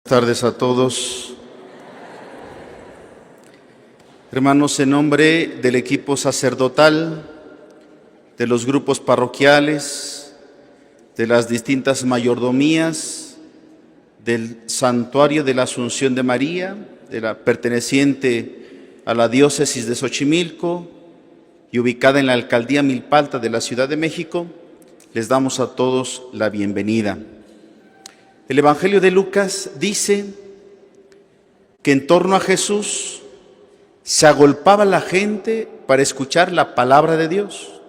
Buenas tardes a todos. Hermanos, en nombre del equipo sacerdotal, de los grupos parroquiales, de las distintas mayordomías, del Santuario de la Asunción de María, perteneciente a la diócesis de Xochimilco y ubicada en la alcaldía Milpalta de la Ciudad de México, les damos a todos la bienvenida. El Evangelio de Lucas dice que en torno a Jesús se agolpaba la gente para escuchar la palabra de Dios.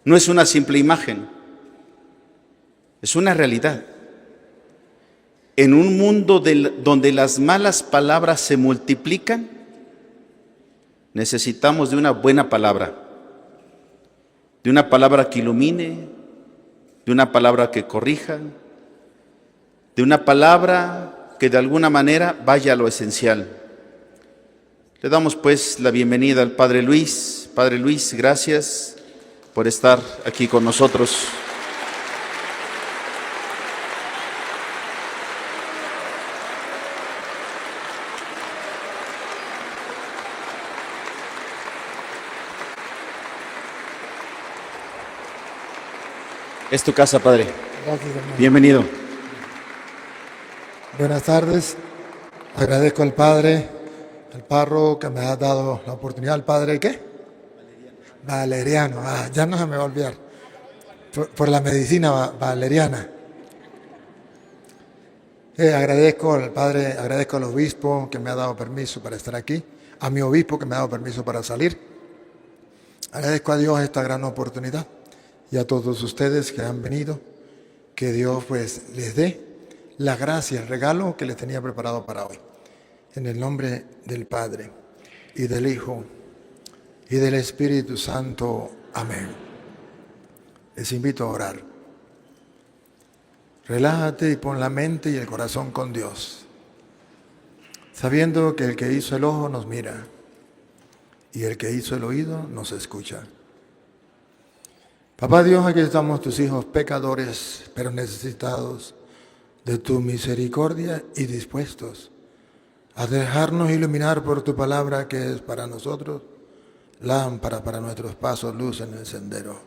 No es una simple imagen, es una realidad. En un mundo donde las malas palabras se multiplican, necesitamos de una buena palabra, de una palabra que ilumine, de una palabra que corrija, de una palabra que de alguna manera vaya a lo esencial. Le damos pues la bienvenida al Padre Luis. Padre Luis, gracias por estar aquí con nosotros. Es tu casa, Padre. Gracias, hermano. Bienvenido. Buenas tardes. Agradezco al Padre, al párroco que me ha dado la oportunidad. ¿El Padre qué? Valeriano. Ya no se me va a olvidar. Por la medicina valeriana. Agradezco al Padre, agradezco al obispo que me ha dado permiso para estar aquí, a mi obispo que me ha dado permiso para salir. Agradezco a Dios esta gran oportunidad y a todos ustedes que han venido, que Dios pues les dé la gracia, el regalo que les tenía preparado para hoy. En el nombre del Padre, y del Hijo, y del Espíritu Santo. Amén. Les invito a orar. Relájate y pon la mente y el corazón con Dios, sabiendo que el que hizo el ojo nos mira, y el que hizo el oído nos escucha. Papá Dios, aquí estamos tus hijos pecadores, pero necesitados de tu misericordia y dispuestos a dejarnos iluminar por tu palabra, que es para nosotros lámpara para nuestros pasos, luz en el sendero.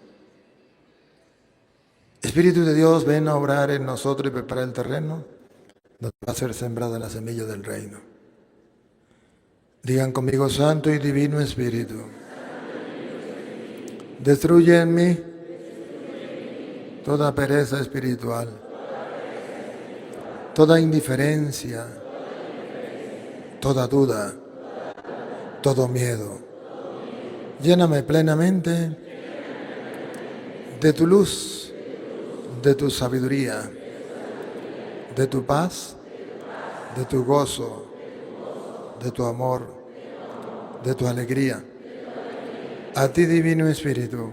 Espíritu de Dios, ven a obrar en nosotros y preparar el terreno donde va a ser sembrada la semilla del reino. Digan conmigo: Santo y Divino Espíritu, destruye en mí toda pereza espiritual, toda indiferencia, toda duda, todo miedo. Lléname plenamente de tu luz, de tu sabiduría, de tu paz, de tu gozo, de tu amor, de tu alegría. A ti, Divino Espíritu,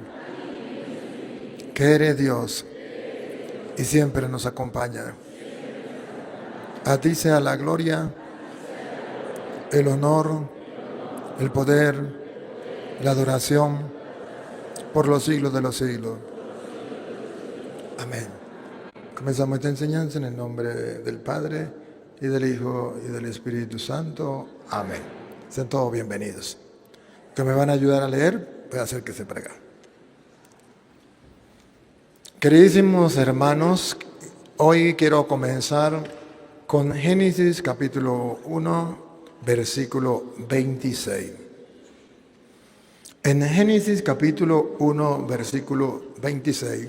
que eres Dios y siempre nos acompaña. A ti sea la gloria, el honor, el poder, la adoración por los siglos de los siglos. Amén. Comenzamos esta enseñanza en el nombre del Padre, y del Hijo, y del Espíritu Santo. Amén. Sean todos bienvenidos. Que me van a ayudar a leer, voy a hacer que se prega. Queridísimos hermanos, hoy quiero comenzar con Génesis capítulo 1, versículo 26. En Génesis capítulo 1, versículo 26,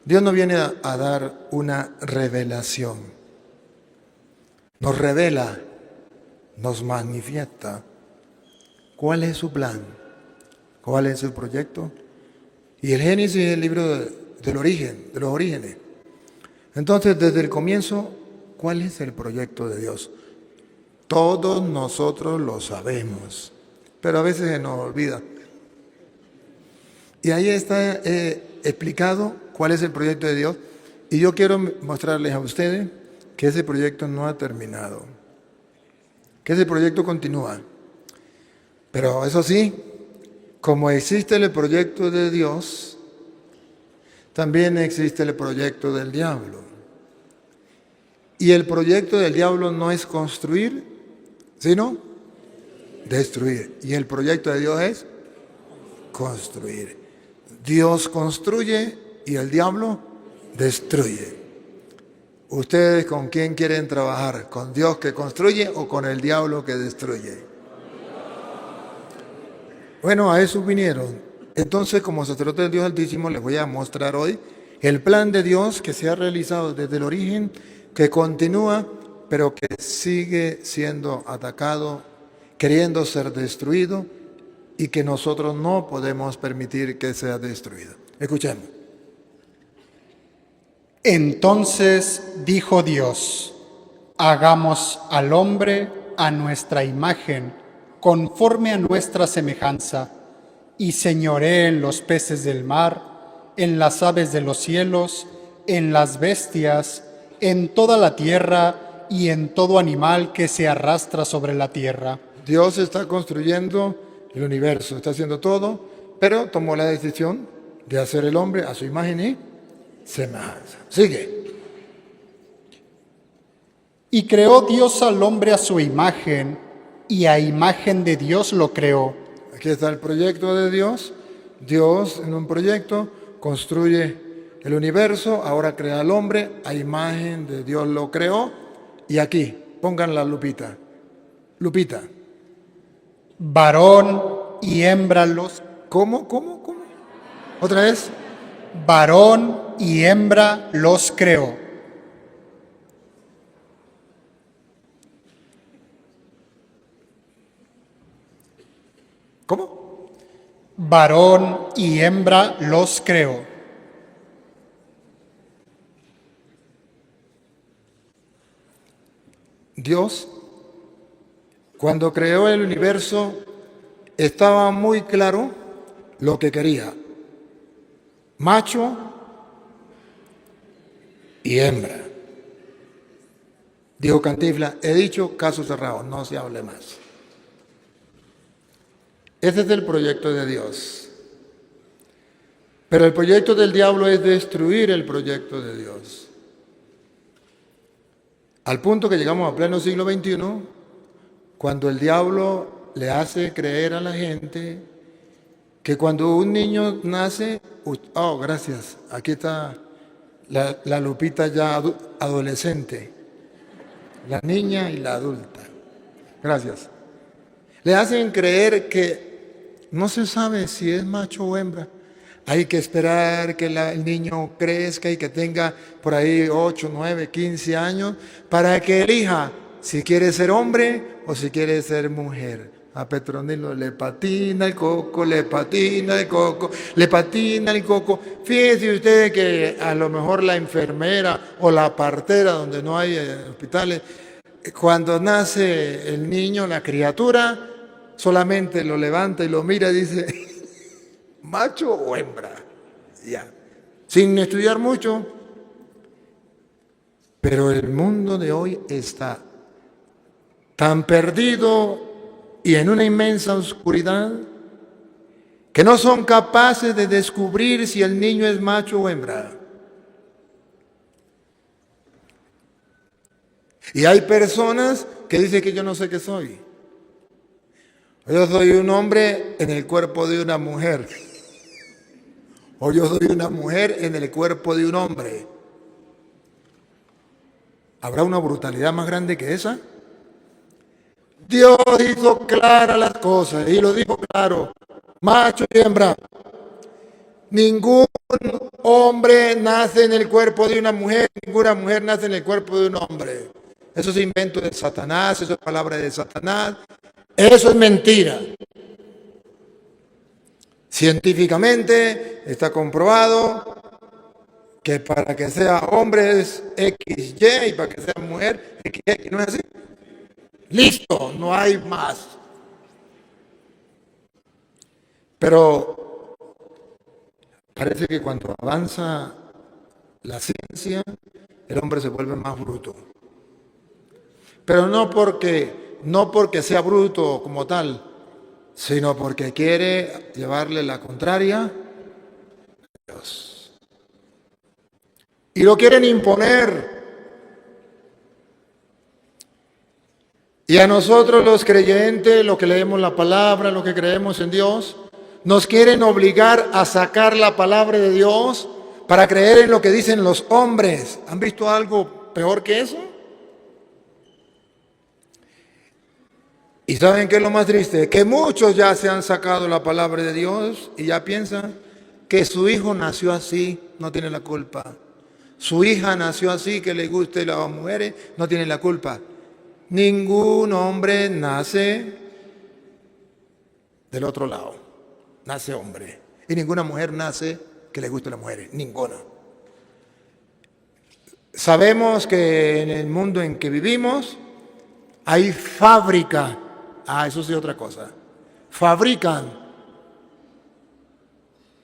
Dios nos viene a dar una revelación. Nos revela, nos manifiesta cuál es su plan, cuál es su proyecto. Y el Génesis es el libro del origen, de los orígenes. Entonces, desde el comienzo, ¿cuál es el proyecto de Dios? Todos nosotros lo sabemos, pero a veces se nos olvida. Y ahí está explicado cuál es el proyecto de Dios. Y yo quiero mostrarles a ustedes que ese proyecto no ha terminado, que ese proyecto continúa. Pero eso sí, como existe el proyecto de Dios, también existe el proyecto del diablo. Y el proyecto del diablo no es construir, sino destruir. Y el proyecto de Dios es construir. Dios construye y el diablo destruye. ¿Ustedes con quién quieren trabajar? ¿Con Dios que construye o con el diablo que destruye? Bueno, a eso vinieron. Entonces, como sacerdote de Dios Altísimo, les voy a mostrar hoy el plan de Dios que se ha realizado desde el origen, que continúa, pero que sigue siendo atacado, queriendo ser destruido, y que nosotros no podemos permitir que sea destruido. Escuchemos. Entonces dijo Dios: hagamos al hombre a nuestra imagen, conforme a nuestra semejanza, y señoree en los peces del mar, en las aves de los cielos, en las bestias, en toda la tierra y en todo animal que se arrastra sobre la tierra. Dios está construyendo el universo, está haciendo todo, pero tomó la decisión de hacer el hombre a su imagen y semejanza. Sigue. Y creó Dios al hombre a su imagen, y a imagen de Dios lo creó. Aquí está el proyecto de Dios. Dios en un proyecto construye el universo, ahora crea al hombre, a imagen de Dios lo creó. Y aquí, pongan la lupita. Lupita. Varón y hembra los... ¿Cómo? ¿Otra vez? Varón y hembra los creó. ¿Cómo? Varón y hembra los creó. Dios, cuando creó el universo, estaba muy claro lo que quería. Macho y hembra. Dijo Cantinflas, he dicho, caso cerrado, no se hable más. Ese es el proyecto de Dios. Pero el proyecto del diablo es destruir el proyecto de Dios. Al punto que llegamos a pleno siglo XXI, cuando el diablo le hace creer a la gente que cuando un niño nace, oh, gracias, aquí está la Lupita ya adolescente, la niña y la adulta. Gracias. Le hacen creer que no se sabe si es macho o hembra. Hay que esperar que el niño crezca y que tenga por ahí 8, 9, 15 años para que elija si quiere ser hombre o si quiere ser mujer. A Petronilo le patina el coco, le patina el coco, le patina el coco. Fíjense ustedes que a lo mejor la enfermera o la partera, donde no hay hospitales, cuando nace el niño, la criatura, solamente lo levanta y lo mira y dice, ¿macho o hembra? Ya. Sin estudiar mucho. Pero el mundo de hoy está tan perdido y en una inmensa oscuridad que no son capaces de descubrir si el niño es macho o hembra. Y hay personas que dicen que yo no sé qué soy. Yo soy un hombre en el cuerpo de una mujer. O yo soy una mujer en el cuerpo de un hombre. ¿Habrá una brutalidad más grande que esa? Dios hizo claras las cosas y lo dijo claro. Macho y hembra. Ningún hombre nace en el cuerpo de una mujer, ninguna mujer nace en el cuerpo de un hombre. Eso es invento de Satanás, eso es palabra de Satanás. Eso es mentira. Científicamente está comprobado que para que sea hombre es XY y para que sea mujer XX. ¿No es así? Listo, no hay más. Pero parece que cuando avanza la ciencia, el hombre se vuelve más bruto. Pero no porque sea bruto como tal, sino porque quiere llevarle la contraria a Dios. Y lo quieren imponer. Y a nosotros los creyentes, los que leemos la palabra, los que creemos en Dios, nos quieren obligar a sacar la palabra de Dios para creer en lo que dicen los hombres. ¿Han visto algo peor que eso? ¿Y saben qué es lo más triste? Que muchos ya se han sacado la palabra de Dios y ya piensan que su hijo nació así, no tiene la culpa. Su hija nació así, que le guste las mujeres, no tiene la culpa. Ningún hombre nace del otro lado, nace hombre. Y ninguna mujer nace que le guste las mujeres, ninguna. Sabemos que en el mundo en que vivimos hay fábrica. Eso sí, otra cosa. Fabrican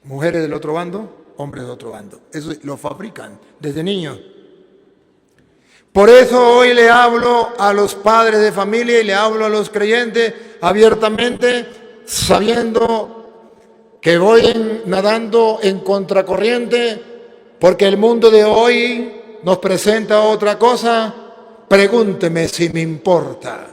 mujeres del otro bando, hombres del otro bando. Eso lo fabrican desde niños. Por eso hoy le hablo a los padres de familia y le hablo a los creyentes abiertamente, sabiendo que voy nadando en contracorriente, porque el mundo de hoy nos presenta otra cosa. Pregúnteme si me importa.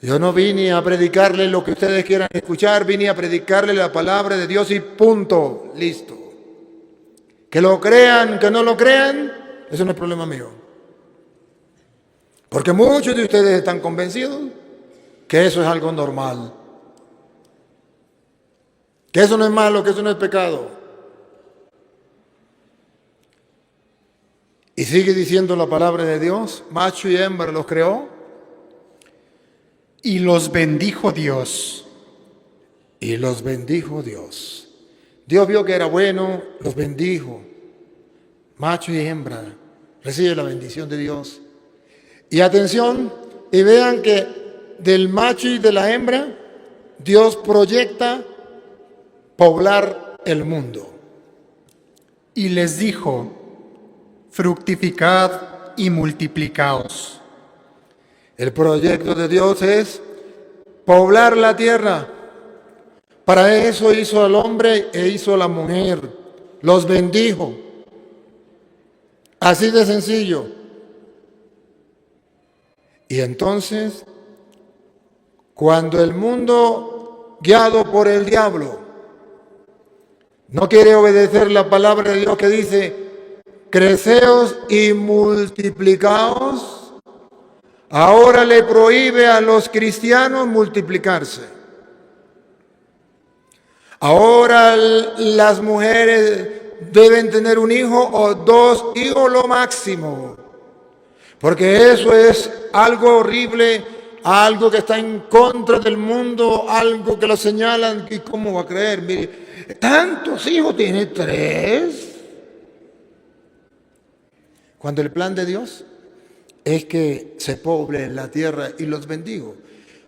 Yo no vine a predicarle lo que ustedes quieran escuchar, vine a predicarle la palabra de Dios y punto, listo. Que lo crean, que no lo crean, eso no es problema mío. Porque muchos de ustedes están convencidos que eso es algo normal. Que eso no es malo, que eso no es pecado. Y sigue diciendo la palabra de Dios, macho y hembra los creó. Y los bendijo Dios. Y los bendijo Dios. Dios vio que era bueno, los bendijo. Macho y hembra, recibe la bendición de Dios. Y atención, y vean que del macho y de la hembra, Dios proyecta poblar el mundo. Y les dijo, fructificad y multiplicaos. El proyecto de Dios es poblar la tierra. Para eso hizo al hombre e hizo a la mujer. Los bendijo. Así de sencillo. Y entonces, cuando el mundo, guiado por el diablo, no quiere obedecer la palabra de Dios que dice, creceos y multiplicaos, ahora le prohíbe a los cristianos multiplicarse. Ahora las mujeres deben tener un hijo o dos hijos lo máximo. Porque eso es algo horrible, algo que está en contra del mundo, algo que lo señalan. ¿Y cómo va a creer? Mire, ¿tantos hijos tiene? 3. Cuando el plan de Dios es que se poble la tierra y los bendigo.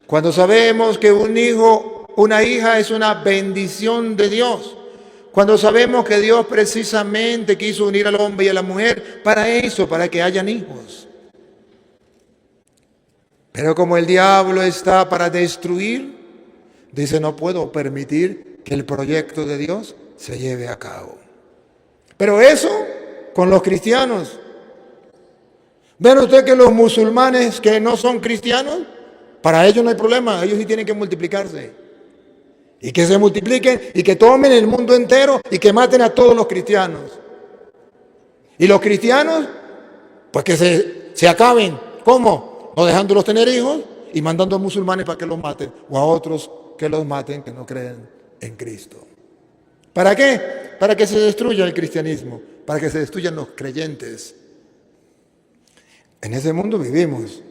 Cuando sabemos que un hijo, una hija es una bendición de Dios. Cuando sabemos que Dios precisamente quiso unir al hombre y a la mujer para eso, para que hayan hijos. Pero como el diablo está para destruir, dice, no puedo permitir que el proyecto de Dios se lleve a cabo. Pero eso con los cristianos. ¿Ven usted que los musulmanes que no son cristianos, para ellos no hay problema, ellos sí tienen que multiplicarse? Y que se multipliquen y que tomen el mundo entero y que maten a todos los cristianos. Y los cristianos, pues que se acaben. ¿Cómo? No dejándolos tener hijos y mandando a musulmanes para que los maten, o a otros que los maten que no creen en Cristo. ¿Para qué? Para que se destruya el cristianismo, para que se destruyan los creyentes. En ese mundo vivimos.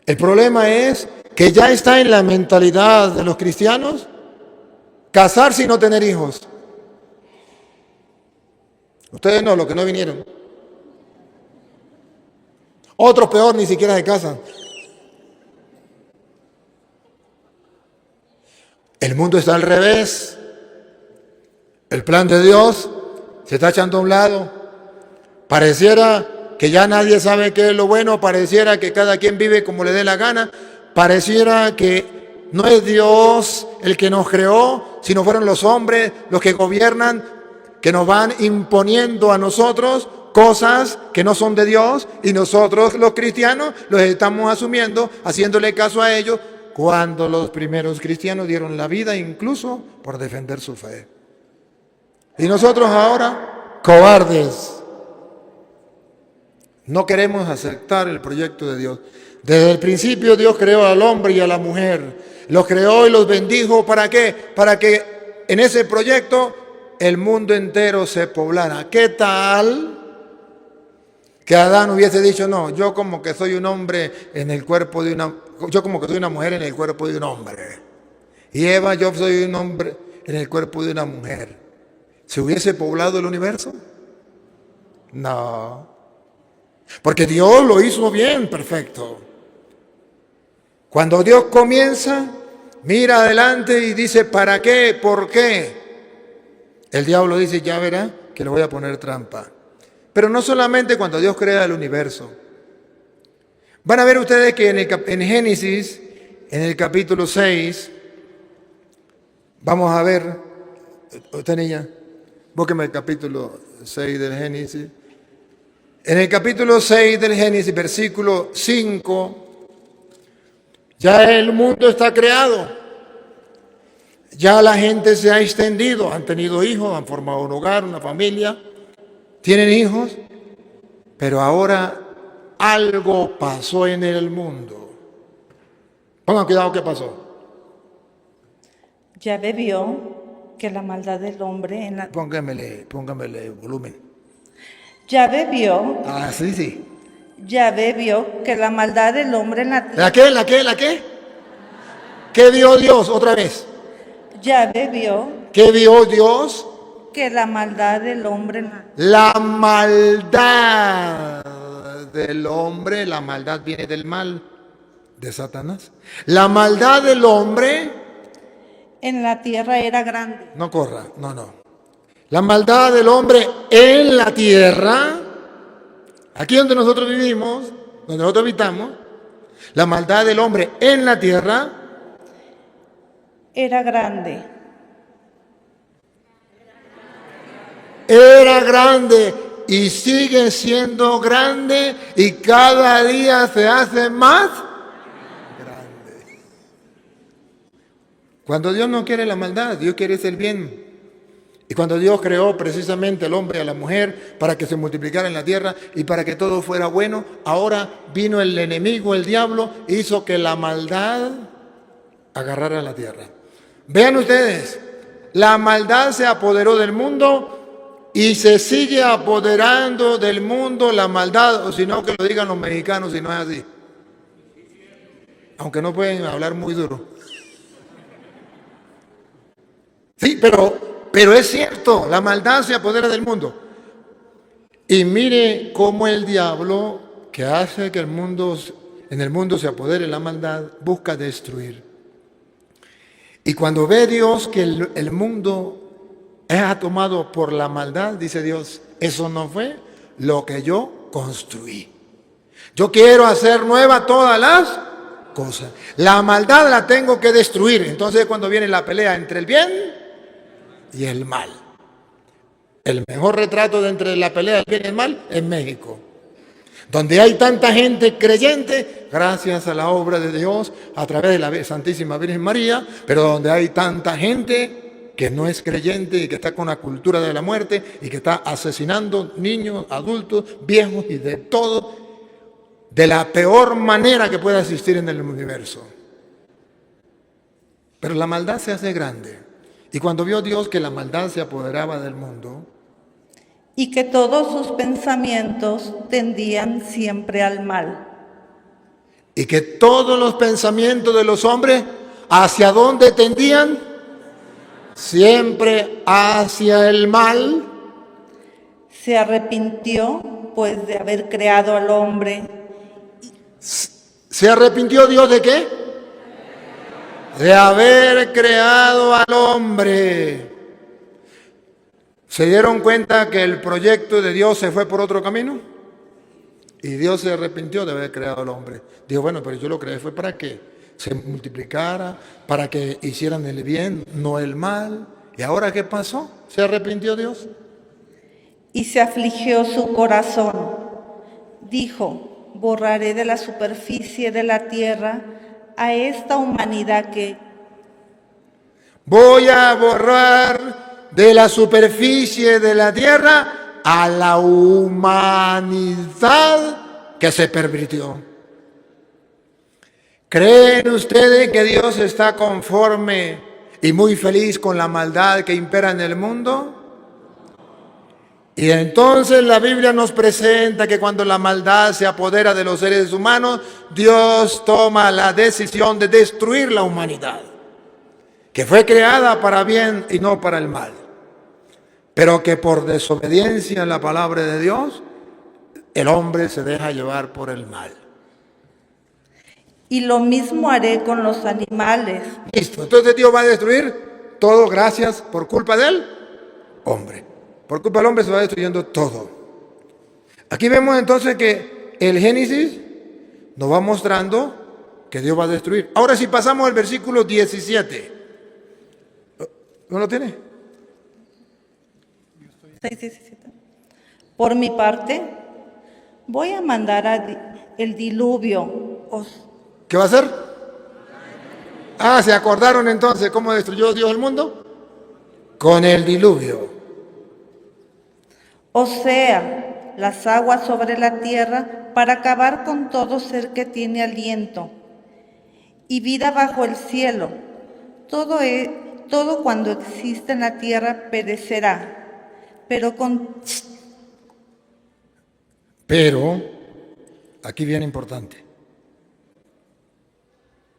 El problema es que ya está en la mentalidad de los cristianos casarse y no tener hijos. Ustedes no, los que no vinieron. Otros peor, ni siquiera se casan. El mundo está al revés. El plan de Dios se está echando a un lado. Pareciera que ya nadie sabe qué es lo bueno, pareciera que cada quien vive como le dé la gana, pareciera que no es Dios el que nos creó, sino fueron los hombres los que gobiernan, que nos van imponiendo a nosotros cosas que no son de Dios y nosotros los cristianos los estamos asumiendo, haciéndole caso a ellos, cuando los primeros cristianos dieron la vida incluso por defender su fe. Y nosotros ahora, cobardes, no queremos aceptar el proyecto de Dios. Desde el principio Dios creó al hombre y a la mujer. Los creó y los bendijo. ¿Para qué? Para que en ese proyecto el mundo entero se poblara. ¿Qué tal que Adán hubiese dicho, no, yo como que soy un hombre en el cuerpo de una... Yo como que soy una mujer en el cuerpo de un hombre. Y Eva, yo soy un hombre en el cuerpo de una mujer. ¿Se hubiese poblado el universo? No. Porque Dios lo hizo bien, perfecto. Cuando Dios comienza, mira adelante y dice, ¿para qué? ¿Por qué? El diablo dice, ya verá que le voy a poner trampa. Pero no solamente cuando Dios crea el universo. Van a ver ustedes que en Génesis, en el capítulo 6, vamos a ver, usted niña, búsqueme el capítulo 6 del Génesis. En el capítulo 6 del Génesis, versículo 5, ya el mundo está creado. Ya la gente se ha extendido, han tenido hijos, han formado un hogar, una familia, tienen hijos, pero ahora algo pasó en el mundo. Pongan cuidado, ¿qué pasó? Yahvé vio que la maldad del hombre en la... Póngamele volumen. Yahvé vio, Sí. Yahvé vio que la maldad del hombre en la... ¿La qué? ¿Qué vio Dios? Otra vez. Yahvé vio ¿Qué vio Dios? que la maldad del hombre en la... La maldad del hombre, la maldad viene del mal, de Satanás. La maldad del hombre, en la tierra era grande. no corra, no. La maldad del hombre en la tierra, aquí donde nosotros vivimos, donde nosotros habitamos, la maldad del hombre en la tierra Era grande. Era grande y sigue siendo grande y cada día se hace más grande. Cuando Dios no quiere la maldad, Dios quiere el bien. Y cuando Dios creó precisamente al hombre y a la mujer para que se multiplicara en la tierra y para que todo fuera bueno, ahora vino el enemigo, el diablo, e hizo que la maldad agarrara la tierra. Vean ustedes, la maldad se apoderó del mundo y se sigue apoderando del mundo la maldad, o si no que lo digan los mexicanos si no es así. Aunque no pueden hablar muy duro. Sí, pero es cierto, la maldad se apodera del mundo. Y mire cómo el diablo, que hace que en el mundo se apodere la maldad, busca destruir. Y cuando ve Dios que el mundo es tomado por la maldad, dice Dios, eso no fue lo que yo construí. Yo quiero hacer nueva todas las cosas. La maldad la tengo que destruir. Entonces cuando viene la pelea entre el bien y el mal. El mejor retrato de entre la pelea del bien y el mal es México. Donde hay tanta gente creyente, gracias a la obra de Dios, a través de la Santísima Virgen María, pero donde hay tanta gente que no es creyente y que está con la cultura de la muerte y que está asesinando niños, adultos, viejos y de todo, de la peor manera que pueda existir en el universo. Pero la maldad se hace grande. Y cuando vio Dios que la maldad se apoderaba del mundo, Y que todos sus pensamientos tendían siempre al mal. y que todos los pensamientos de los hombres, ¿hacia dónde tendían? Siempre hacia el mal. Se arrepintió, pues, de haber creado al hombre. ¿Se arrepintió Dios de qué? De haber creado al hombre. ¿Se dieron cuenta que el proyecto de Dios se fue por otro camino? Y Dios se arrepintió de haber creado al hombre. Dijo, bueno, pero yo lo creé fue para que se multiplicara, para que hicieran el bien, no el mal. ¿Y ahora qué pasó? ¿Se arrepintió Dios? y se afligió su corazón. Dijo: borraré de la superficie de la tierra a esta humanidad que... Voy a borrar de la superficie de la tierra a la humanidad que se pervirtió. ¿Creen ustedes que Dios está conforme y muy feliz con la maldad que impera en el mundo? Y entonces la Biblia nos presenta que cuando la maldad se apodera de los seres humanos, Dios toma la decisión de destruir la humanidad, que fue creada para bien y no para el mal, pero que por desobediencia a la palabra de Dios, el hombre se deja llevar por el mal. Y lo mismo haré con los animales. Listo, entonces Dios va a destruir todo gracias por culpa del hombre. Por culpa del hombre se va destruyendo todo. Aquí vemos entonces que el Génesis nos va mostrando que Dios va a destruir. Ahora si pasamos al versículo 17. ¿No lo tiene? 6:17. Por mi parte, voy a mandar el diluvio. ¿Qué va a hacer? ¿Se acordaron entonces cómo destruyó Dios el mundo? Con el diluvio. O sea, las aguas sobre la tierra para acabar con todo ser que tiene aliento y vida bajo el cielo. Todo cuando existe en la tierra perecerá, pero aquí viene importante.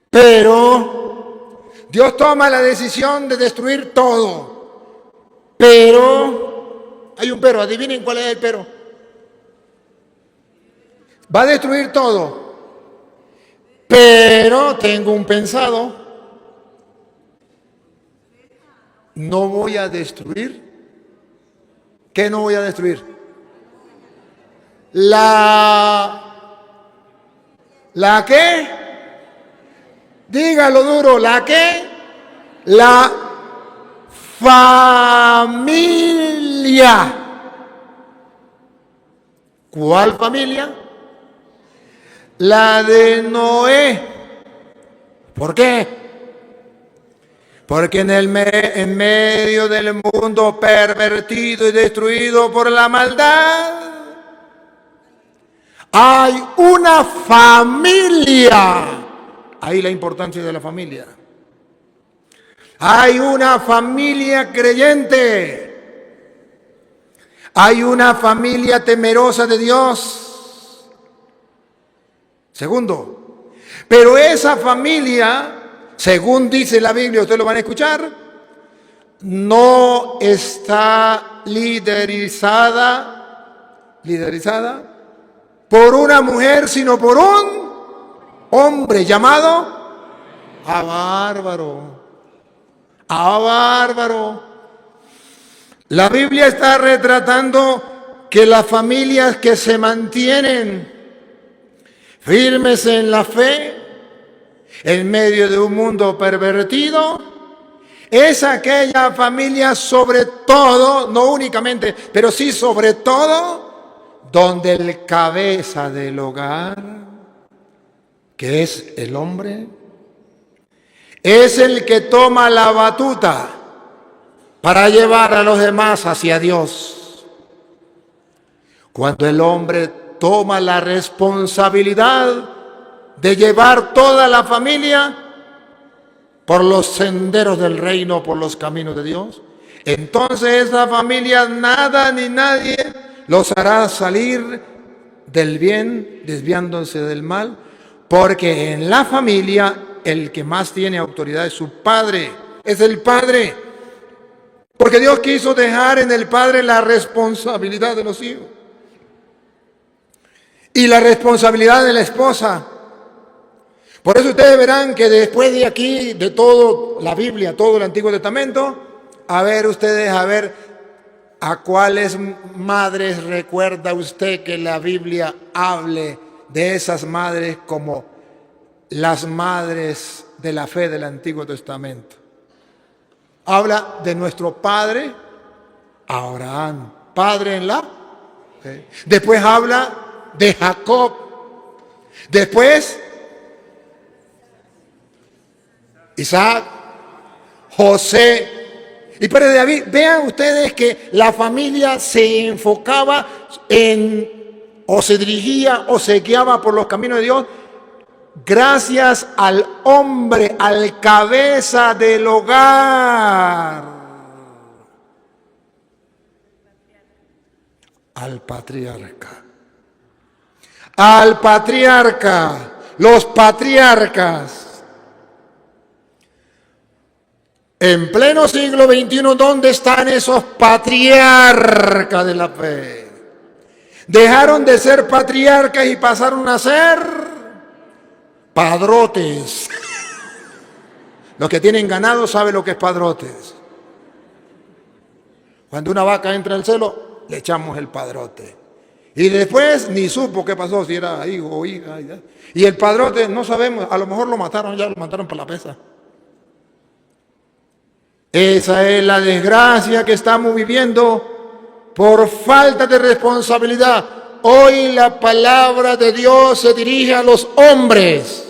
Pero Dios toma la decisión de destruir todo. Pero, hay un pero, adivinen cuál es el pero. Va a destruir todo. Pero tengo un pensado. No voy a destruir. ¿Qué no voy a destruir? ¿La qué? Dígalo duro, ¿la qué? La familia. ¿Cuál familia? La de Noé. ¿Por qué? Porque en medio del mundo pervertido y destruido por la maldad, hay una familia. Ahí la importancia de la familia. Hay una familia creyente. Hay una familia temerosa de Dios. Segundo, pero esa familia, según dice la Biblia, ustedes lo van a escuchar, no está liderizada por una mujer, sino por un hombre llamado bárbaro. Bárbaro. La Biblia está retratando que las familias que se mantienen firmes en la fe, en medio de un mundo pervertido, es aquella familia sobre todo, no únicamente, pero sí sobre todo, donde el cabeza del hogar, que es el hombre, es el que toma la batuta para llevar a los demás hacia Dios. Cuando el hombre toma la responsabilidad de llevar toda la familia por los senderos del reino, por los caminos de Dios, entonces esa familia nada ni nadie los hará salir del bien, desviándose del mal, porque en la familia el que más tiene autoridad es su padre, es el padre. Porque Dios quiso dejar en el padre la responsabilidad de los hijos y la responsabilidad de la esposa. Por eso ustedes verán que después de aquí, de todo la Biblia, todo el Antiguo Testamento, a ver a cuáles madres recuerda usted que la Biblia hable de esas madres como las madres de la fe del Antiguo Testamento. Habla de nuestro padre Abraham. padre en la fe. Después habla de Jacob. Después Isaac, José. Y para David, vean ustedes que la familia se enfocaba o se dirigía o se guiaba por los caminos de Dios gracias al hombre, al cabeza del hogar, al patriarca. Al patriarca, los patriarcas. En pleno siglo XXI, ¿dónde están esos patriarcas de la fe? Dejaron de ser patriarcas y pasaron a ser padrotes. Los que tienen ganado saben lo que es padrotes. Cuando una vaca entra al celo, le echamos el padrote. Y después ni supo qué pasó, si era hijo o hija. Y el padrote, no sabemos, a lo mejor lo mataron, ya lo mataron por la pesa. Esa es la desgracia que estamos viviendo por falta de responsabilidad. Hoy la palabra de Dios se dirige a los hombres.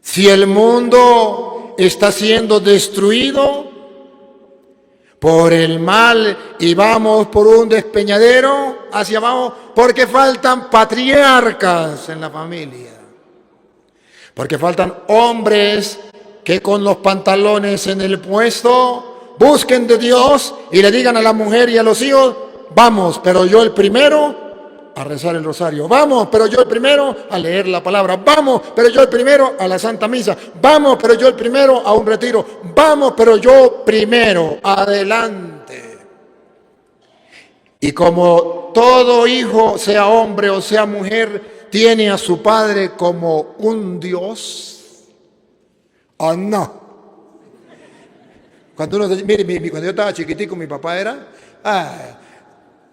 Si el mundo está siendo destruido por el mal y vamos por un despeñadero hacia abajo, porque faltan patriarcas en la familia. Porque faltan hombres que con los pantalones en el puesto busquen de Dios y le digan a la mujer y a los hijos, vamos, pero yo el primero a rezar el rosario. Vamos, pero yo el primero a leer la palabra. Vamos, pero yo el primero a la Santa Misa. Vamos, pero yo el primero a un retiro. Vamos, pero yo primero. Adelante. Y como todo hijo, sea hombre o sea mujer, tiene a su padre como un Dios, ¿o no? Cuando cuando yo estaba chiquitico, mi papá era,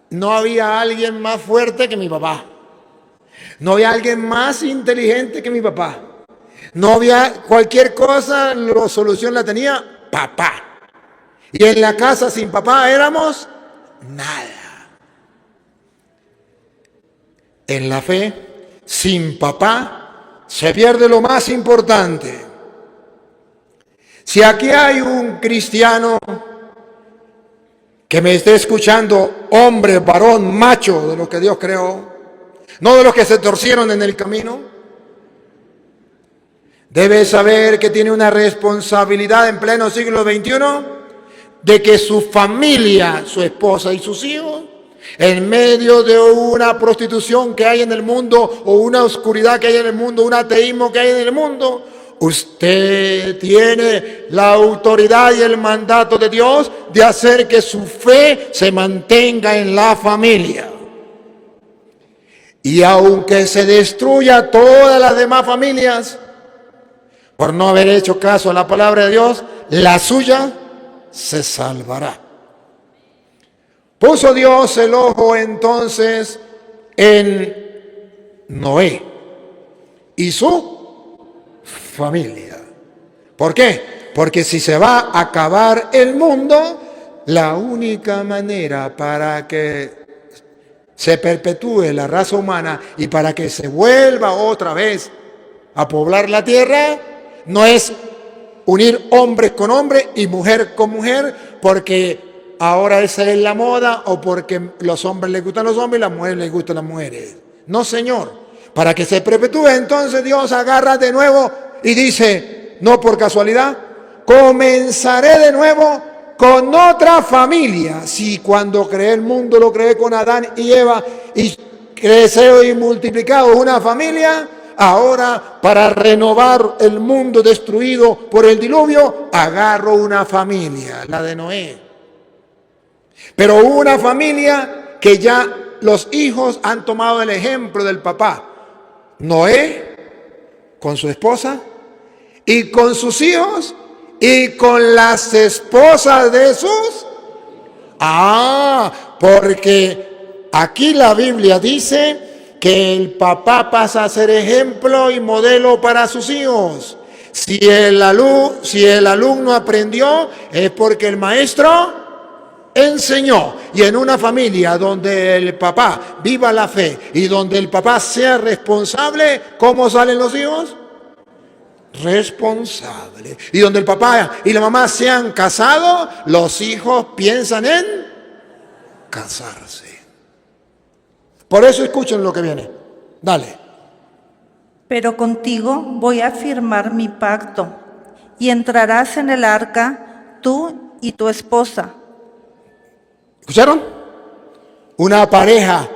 no había alguien más fuerte que mi papá. No había alguien más inteligente que mi papá. No había cualquier cosa, la solución la tenía papá. Y en la casa sin papá éramos nada. En la fe, sin papá, se pierde lo más importante. Si aquí hay un cristiano que me esté escuchando, hombre, varón, macho, de lo que Dios creó, no de los que se torcieron en el camino, debe saber que tiene una responsabilidad en pleno siglo XXI de que su familia, su esposa y sus hijos, en medio de una prostitución que hay en el mundo o una oscuridad que hay en el mundo, un ateísmo que hay en el mundo, usted tiene la autoridad y el mandato de Dios de hacer que su fe se mantenga en la familia. Y aunque se destruya todas las demás familias por no haber hecho caso a la palabra de Dios, la suya se salvará. Puso Dios el ojo entonces en Noé y su familia. ¿Por qué? Porque si se va a acabar el mundo, la única manera para que se perpetúe la raza humana y para que se vuelva otra vez a poblar la tierra, no es unir hombres con hombres y mujer con mujer, porque ahora esa es la moda, o porque los hombres les gustan los hombres y las mujeres les gustan las mujeres. No, señor. Para que se perpetúe, entonces Dios agarra de nuevo y dice, no por casualidad, comenzaré de nuevo con otra familia. Si cuando creé el mundo lo creé con Adán y Eva y creció y multiplicado una familia, ahora para renovar el mundo destruido por el diluvio, agarro una familia, la de Noé. Pero una familia que ya los hijos han tomado el ejemplo del papá. Noé con su esposa y con sus hijos y con las esposas de sus. Porque aquí la Biblia dice que el papá pasa a ser ejemplo y modelo para sus hijos. Si el alumno aprendió, es porque el maestro enseñó. Y en una familia donde el papá viva la fe y donde el papá sea responsable, ¿cómo salen los hijos? Responsable. Y donde el papá y la mamá se han casado, los hijos piensan en casarse. Por eso escuchen lo que viene. Dale. Pero contigo voy a firmar mi pacto, y entrarás en el arca, tú y tu esposa. ¿Escucharon? Una pareja,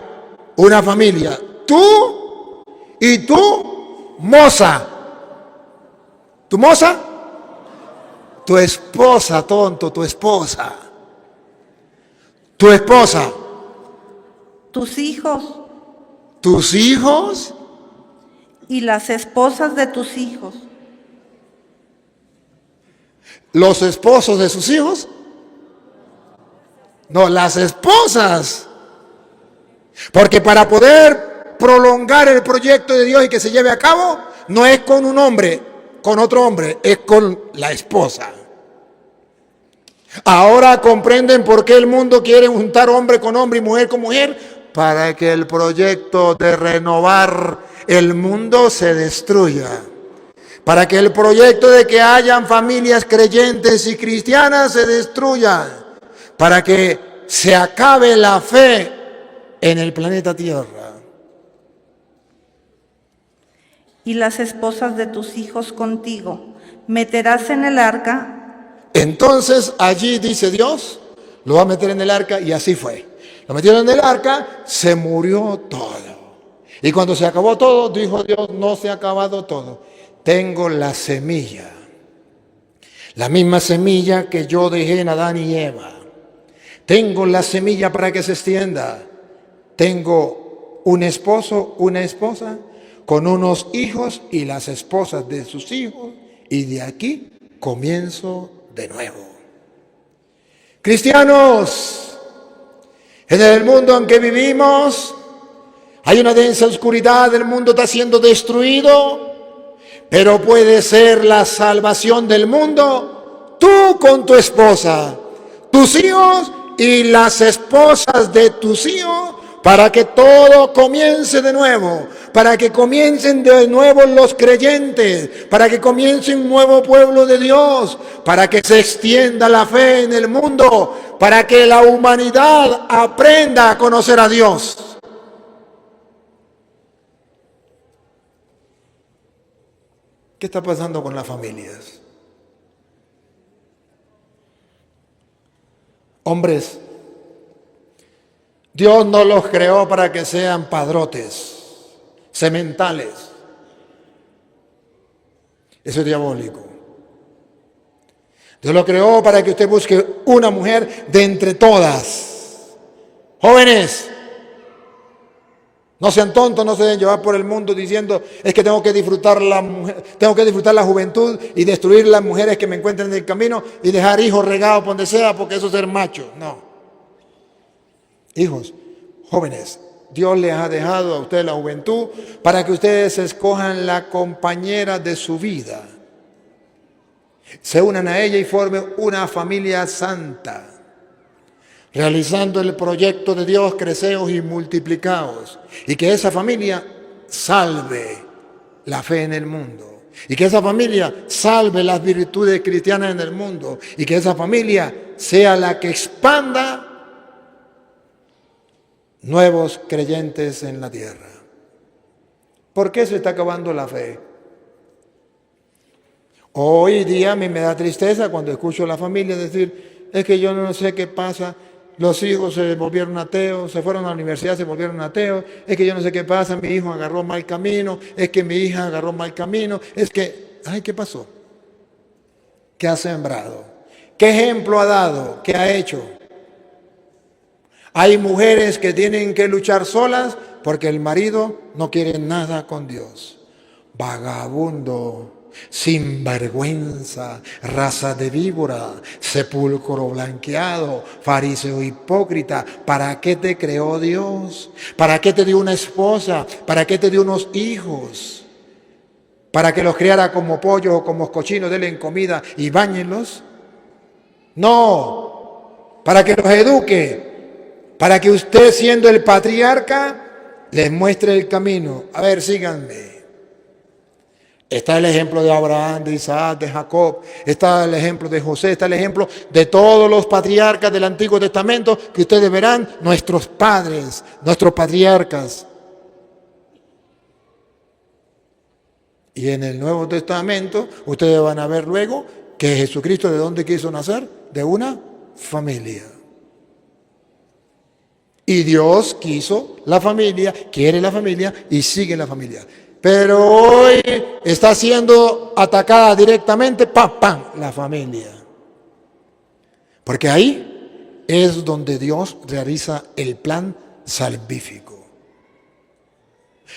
una familia. Tú y tu moza. ¿Tu moza? Tu esposa, tonto, tu esposa. Tu esposa. Tus hijos Tus hijos. y las esposas de tus hijos. Los esposos de sus hijos. No, las esposas. Porque para poder prolongar el proyecto de Dios y que se lleve a cabo, no es con un hombre, con otro hombre, es con la esposa. Ahora comprenden por qué el mundo quiere juntar hombre con hombre y mujer con mujer, para que el proyecto de renovar el mundo se destruya. Para que el proyecto de que hayan familias creyentes y cristianas se destruya. Para que se acabe la fe en el planeta Tierra. Y las esposas de tus hijos contigo. Meterás en el arca. Entonces allí dice Dios, lo va a meter en el arca, y así fue. Lo metieron en el arca, se murió todo. Y cuando se acabó todo, dijo Dios, no se ha acabado todo. Tengo la semilla. La misma semilla que yo dejé en Adán y Eva. Tengo la semilla para que se extienda. Tengo un esposo, una esposa, con unos hijos y las esposas de sus hijos. Y de aquí comienzo de nuevo. Cristianos, en el mundo en que vivimos hay una densa oscuridad, el mundo está siendo destruido, pero puede ser la salvación del mundo tú con tu esposa, tus hijos y las esposas de tus hijos, para que todo comience de nuevo, para que comiencen de nuevo los creyentes, para que comience un nuevo pueblo de Dios, para que se extienda la fe en el mundo, para que la humanidad aprenda a conocer a Dios. ¿Qué está pasando con las familias? Hombres, Dios no los creó para que sean padrotes, sementales. Eso es diabólico. Dios lo creó para que usted busque una mujer de entre todas. Jóvenes, no sean tontos, no se dejen llevar por el mundo diciendo, es que tengo que disfrutar la mujer, tengo que disfrutar la juventud y destruir las mujeres que me encuentren en el camino y dejar hijos regados por donde sea, porque eso es ser macho. No. Hijos, jóvenes, Dios les ha dejado a ustedes la juventud para que ustedes escojan la compañera de su vida. Se unan a ella y formen una familia santa. Realizando el proyecto de Dios, creceos y multiplicaos. Y que esa familia salve la fe en el mundo. Y que esa familia salve las virtudes cristianas en el mundo. Y que esa familia sea la que expanda nuevos creyentes en la tierra. ¿Por qué se está acabando la fe? Hoy día a mí me da tristeza cuando escucho a la familia decir, es que yo no sé qué pasa. Los hijos se volvieron ateos, se fueron a la universidad, se volvieron ateos. Es que yo no sé qué pasa, mi hijo agarró mal camino, es que mi hija agarró mal camino, es que, ay, ¿qué pasó? ¿Qué ha sembrado? ¿Qué ejemplo ha dado? ¿Qué ha hecho? Hay mujeres que tienen que luchar solas porque el marido no quiere nada con Dios. Vagabundo, sinvergüenza, raza de víbora, sepulcro blanqueado, fariseo hipócrita. ¿Para qué te creó Dios? ¿Para qué te dio una esposa? ¿Para qué te dio unos hijos? para que los criara como pollos o como cochinos, denle comida y báñenlos. No, para que los eduque, para que usted, siendo el patriarca, les muestre el camino. A ver, síganme. Está el ejemplo de Abraham, de Isaac, de Jacob. Está el ejemplo de José. Está el ejemplo de todos los patriarcas del Antiguo Testamento que ustedes verán, nuestros padres, nuestros patriarcas. Y en el Nuevo Testamento ustedes van a ver luego que Jesucristo, ¿de dónde quiso nacer? De una familia. Y Dios quiso la familia, quiere la familia y sigue la familia. Pero hoy está siendo atacada directamente, ¡pam, pam!, la familia. Porque ahí es donde Dios realiza el plan salvífico.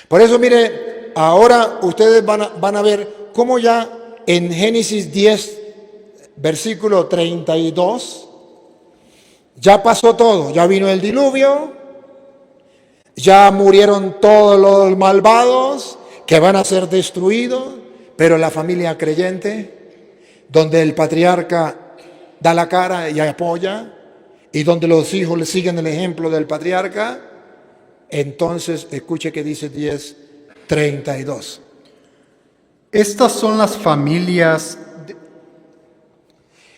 Por eso, mire, ahora ustedes van a ver cómo ya en Génesis 10, versículo 32, ya pasó todo, ya vino el diluvio, ya murieron todos los malvados que van a ser destruidos, pero la familia creyente, donde el patriarca da la cara y apoya, y donde los hijos le siguen el ejemplo del patriarca, entonces escuche que dice 10:32. Estas son las familias.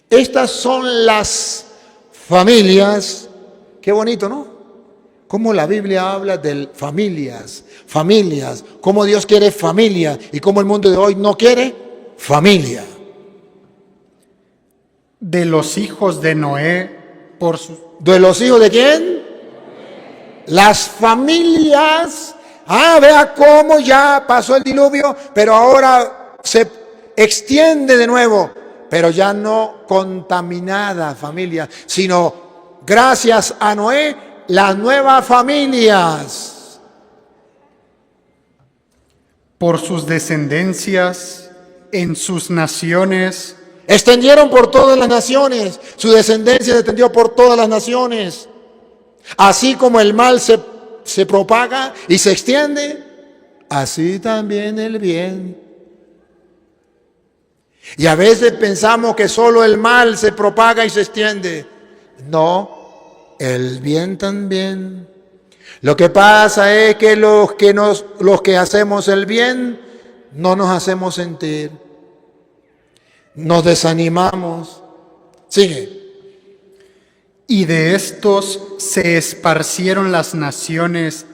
Estas son las familias. Qué bonito, ¿no? Cómo la Biblia habla de familias, cómo Dios quiere familia y cómo el mundo de hoy no quiere familia. De los hijos de Noé, ¿De los hijos de quién? Las familias. Vea cómo ya pasó el diluvio, pero ahora se extiende de nuevo, pero ya no contaminada familia, sino gracias a Noé, las nuevas familias. por sus descendencias, en sus naciones. Extendieron por todas las naciones, su descendencia se extendió por todas las naciones. Así como el mal se propaga y se extiende, así también el bien. Y a veces pensamos que solo el mal se propaga y se extiende. No, el bien también. Lo que pasa es que los que hacemos el bien no nos hacemos sentir. Nos desanimamos. Sigue. Y de estos se esparcieron las naciones.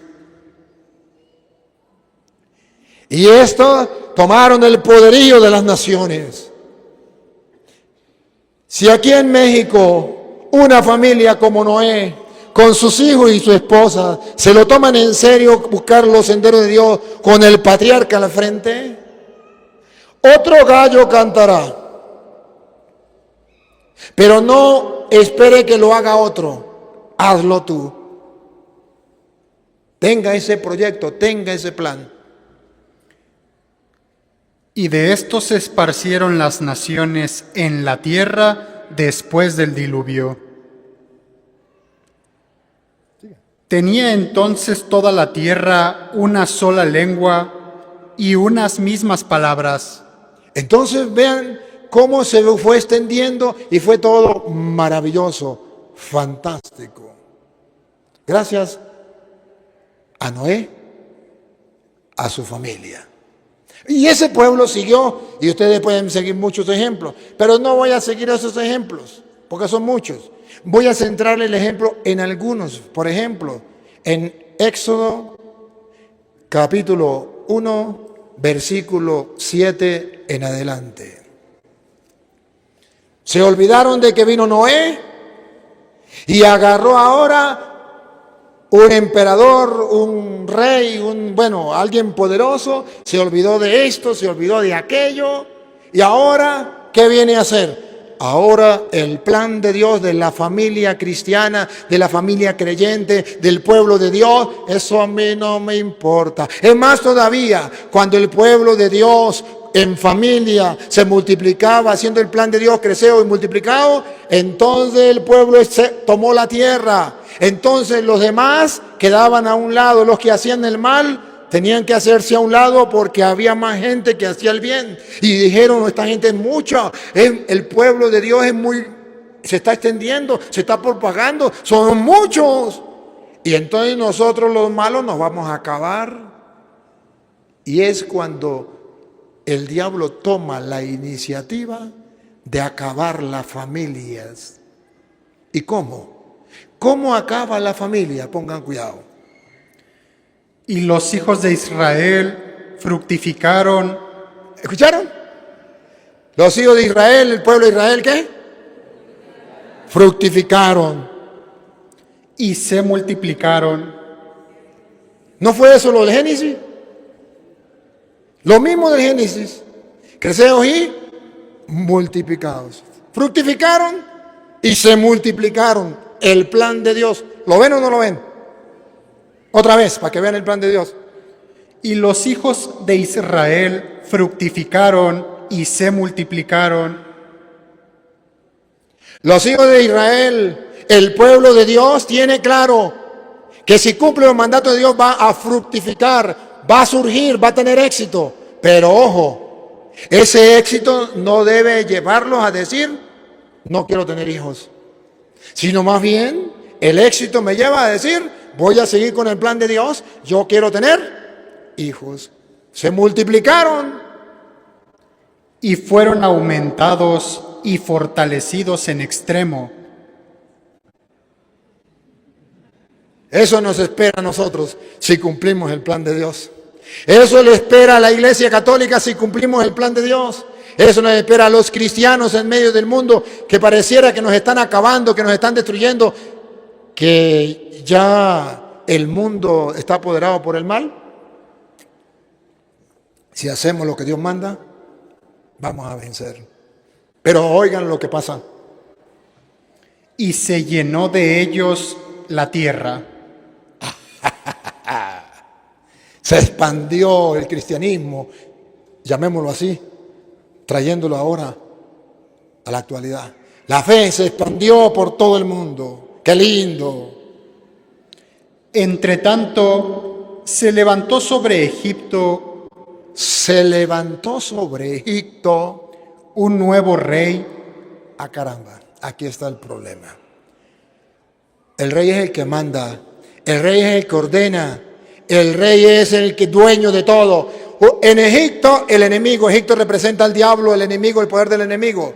Y estos tomaron el poderío de las naciones. Si aquí en México una familia como Noé, con sus hijos y su esposa, se lo toman en serio buscar los senderos de Dios con el patriarca al frente, otro gallo cantará. Pero no espere que lo haga otro, hazlo tú. Tenga ese proyecto, tenga ese plan. Y de estos se esparcieron las naciones en la tierra después del diluvio. Tenía entonces toda la tierra una sola lengua y unas mismas palabras. Entonces vean cómo se fue extendiendo y fue todo maravilloso, fantástico. Gracias a Noé, a su familia. Y ese pueblo siguió, y ustedes pueden seguir muchos ejemplos, pero no voy a seguir esos ejemplos, porque son muchos. Voy a centrarle el ejemplo en algunos. Por ejemplo, en Éxodo, capítulo 1, versículo 7 en adelante. Se olvidaron de que vino Noé y agarró ahora un emperador, un rey, alguien poderoso, se olvidó de esto, se olvidó de aquello. Y ahora, ¿qué viene a hacer? Ahora el plan de Dios, de la familia cristiana, de la familia creyente, del pueblo de Dios, eso a mí no me importa. Es más todavía, cuando el pueblo de Dios en familia se multiplicaba, haciendo el plan de Dios creció y multiplicado, entonces el pueblo tomó la tierra. Entonces los demás quedaban a un lado, los que hacían el mal tenían que hacerse a un lado porque había más gente que hacía el bien. Y dijeron, esta gente es mucha, el pueblo de Dios es muy, se está extendiendo, se está propagando, son muchos. Y entonces nosotros los malos nos vamos a acabar. Y es cuando el diablo toma la iniciativa de acabar las familias. ¿Y cómo? ¿Cómo acaba la familia? Pongan cuidado. Y los hijos de Israel fructificaron. ¿Escucharon? Los hijos de Israel, el pueblo de Israel, ¿qué? Fructificaron. Y se multiplicaron. ¿No fue eso lo del Génesis? Lo mismo del Génesis. Creceos y multiplicados. Fructificaron y se multiplicaron. El plan de Dios. ¿Lo ven o no lo ven? Otra vez, para que vean el plan de Dios. Y los hijos de Israel fructificaron y se multiplicaron. Los hijos de Israel, el pueblo de Dios, tiene claro que si cumple los mandatos de Dios va a fructificar, va a surgir, va a tener éxito. Pero ojo, ese éxito no debe llevarlos a decir, no quiero tener hijos. Sino más bien, el éxito me lleva a decir, voy a seguir con el plan de Dios, yo quiero tener hijos. Se multiplicaron. Y fueron aumentados y fortalecidos en extremo. Eso nos espera a nosotros si cumplimos el plan de Dios. Eso le espera a la Iglesia Católica si cumplimos el plan de Dios. Eso nos espera a los cristianos en medio del mundo que pareciera que nos están acabando, que nos están destruyendo, que ya el mundo está apoderado por el mal. Si hacemos lo que Dios manda, vamos a vencer. Pero oigan lo que pasa. Y se llenó de ellos la tierra. Se expandió el cristianismo, llamémoslo así, trayéndolo ahora a la actualidad. La fe se expandió por todo el mundo. ¡Qué lindo! Entre tanto, se levantó sobre Egipto un nuevo rey. Ah, caramba, aquí está el problema. El rey es el que manda, el rey es el que ordena, el rey es el que dueño de todo. En Egipto, el enemigo, Egipto representa al diablo, el enemigo, el poder del enemigo.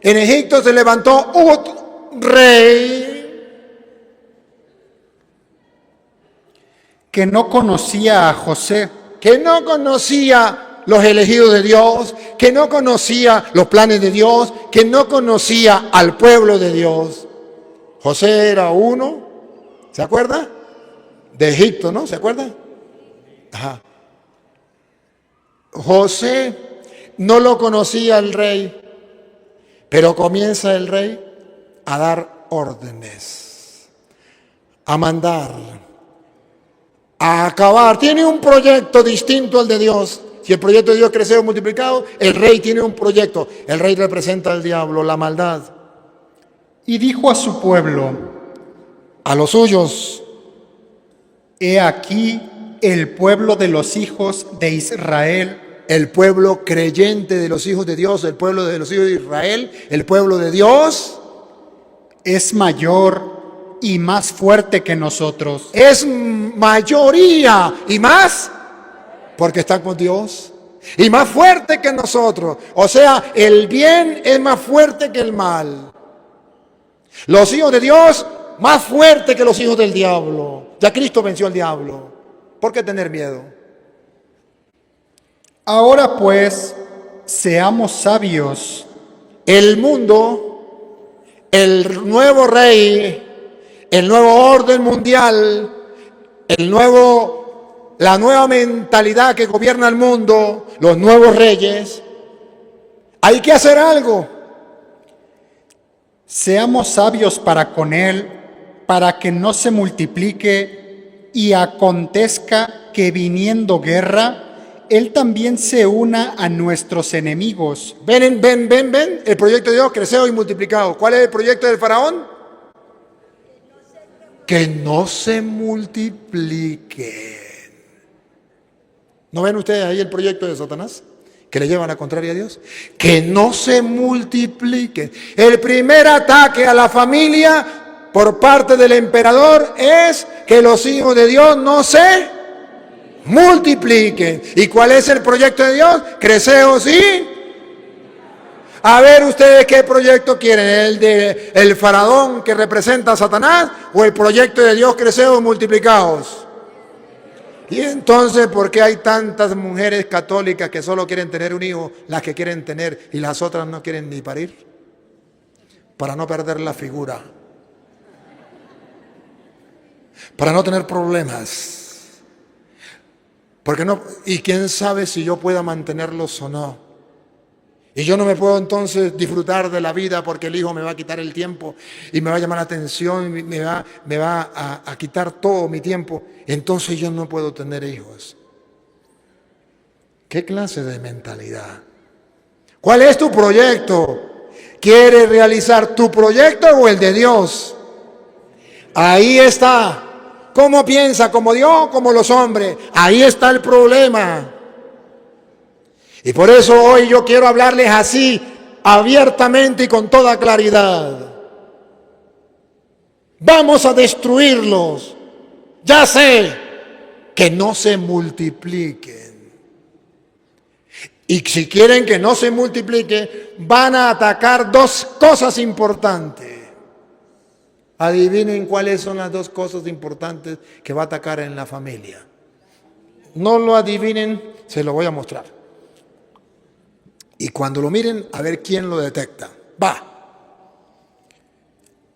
En Egipto se levantó un rey que no conocía a José, que no conocía los elegidos de Dios, que no conocía los planes de Dios, que no conocía al pueblo de Dios. José era uno, ¿se acuerda? De Egipto, ¿no? ¿Se acuerda? Ajá. José no lo conocía el rey, pero comienza el rey a dar órdenes, a mandar, a acabar. Tiene un proyecto distinto al de Dios. Si el proyecto de Dios creció multiplicado, el rey tiene un proyecto. El rey representa al diablo, la maldad. y dijo a su pueblo: A los suyos, He aquí el pueblo de los hijos de Israel, el pueblo creyente de los hijos de Dios, el pueblo de los hijos de Israel, el pueblo de Dios, es mayor y más fuerte que nosotros. es mayoría y más, porque está con Dios, y más fuerte que nosotros. O sea, el bien es más fuerte que el mal. Los hijos de Dios, más fuerte que los hijos del diablo. Ya Cristo venció al diablo. ¿Por qué tener miedo? Ahora pues, seamos sabios. El mundo, el nuevo rey, el nuevo orden mundial, la nueva mentalidad que gobierna el mundo, los nuevos reyes, hay que hacer algo. Seamos sabios para con él, para que no se multiplique y acontezca que viniendo guerra, él también se una a nuestros enemigos. Ven, el proyecto de Dios creció y multiplicado. ¿Cuál es el proyecto del faraón? Que no se multipliquen. ¿No ven ustedes ahí el proyecto de Satanás? Que le llevan a la contraria a Dios. Que no se multiplique. El primer ataque a la familia por parte del emperador es que los hijos de Dios no se multipliquen. ¿Y cuál es el proyecto de Dios? Creceos y... A ver ustedes qué proyecto quieren, el de el faraón que representa a Satanás o el proyecto de Dios, creceos, multiplicaos. Y entonces, ¿por qué hay tantas mujeres católicas que solo quieren tener un hijo, las que quieren tener y las otras no quieren ni parir? Para no perder la figura, para no tener problemas. Porque no, y quién sabe si yo pueda mantenerlos o no. Y yo no me puedo entonces disfrutar de la vida porque el hijo me va a quitar el tiempo y me va a llamar la atención y me va a quitar todo mi tiempo. Entonces yo no puedo tener hijos. ¿Qué clase de mentalidad? ¿Cuál es tu proyecto? ¿Quieres realizar tu proyecto o el de Dios? Ahí está. ¿Cómo piensa? ¿Como Dios? ¿Como los hombres? Ahí está el problema. Y por eso hoy yo quiero hablarles así, abiertamente y con toda claridad. Vamos a destruirlos. Ya sé que no se multipliquen. Y si quieren que no se multipliquen, van a atacar dos cosas importantes. Adivinen cuáles son las dos cosas importantes que va a atacar en la familia. No lo adivinen, se lo voy a mostrar. Y cuando lo miren, a ver quién lo detecta. Va.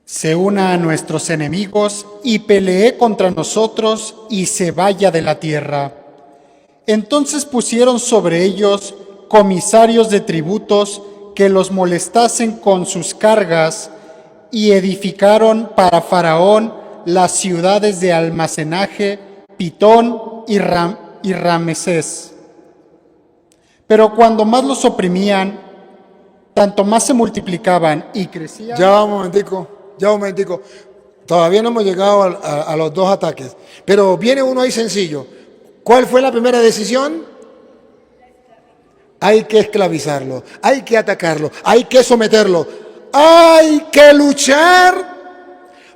Se una a nuestros enemigos y pelee contra nosotros y se vaya de la tierra. Entonces pusieron sobre ellos comisarios de tributos que los molestasen con sus cargas y edificaron para Faraón las ciudades de almacenaje, Pitón y Ramesés. Pero cuando más los oprimían, tanto más se multiplicaban y crecían. Ya un momentico. Todavía no hemos llegado a los dos ataques. Pero viene uno ahí sencillo. ¿Cuál fue la primera decisión? Hay que esclavizarlo, hay que atacarlo, hay que someterlo. Hay que luchar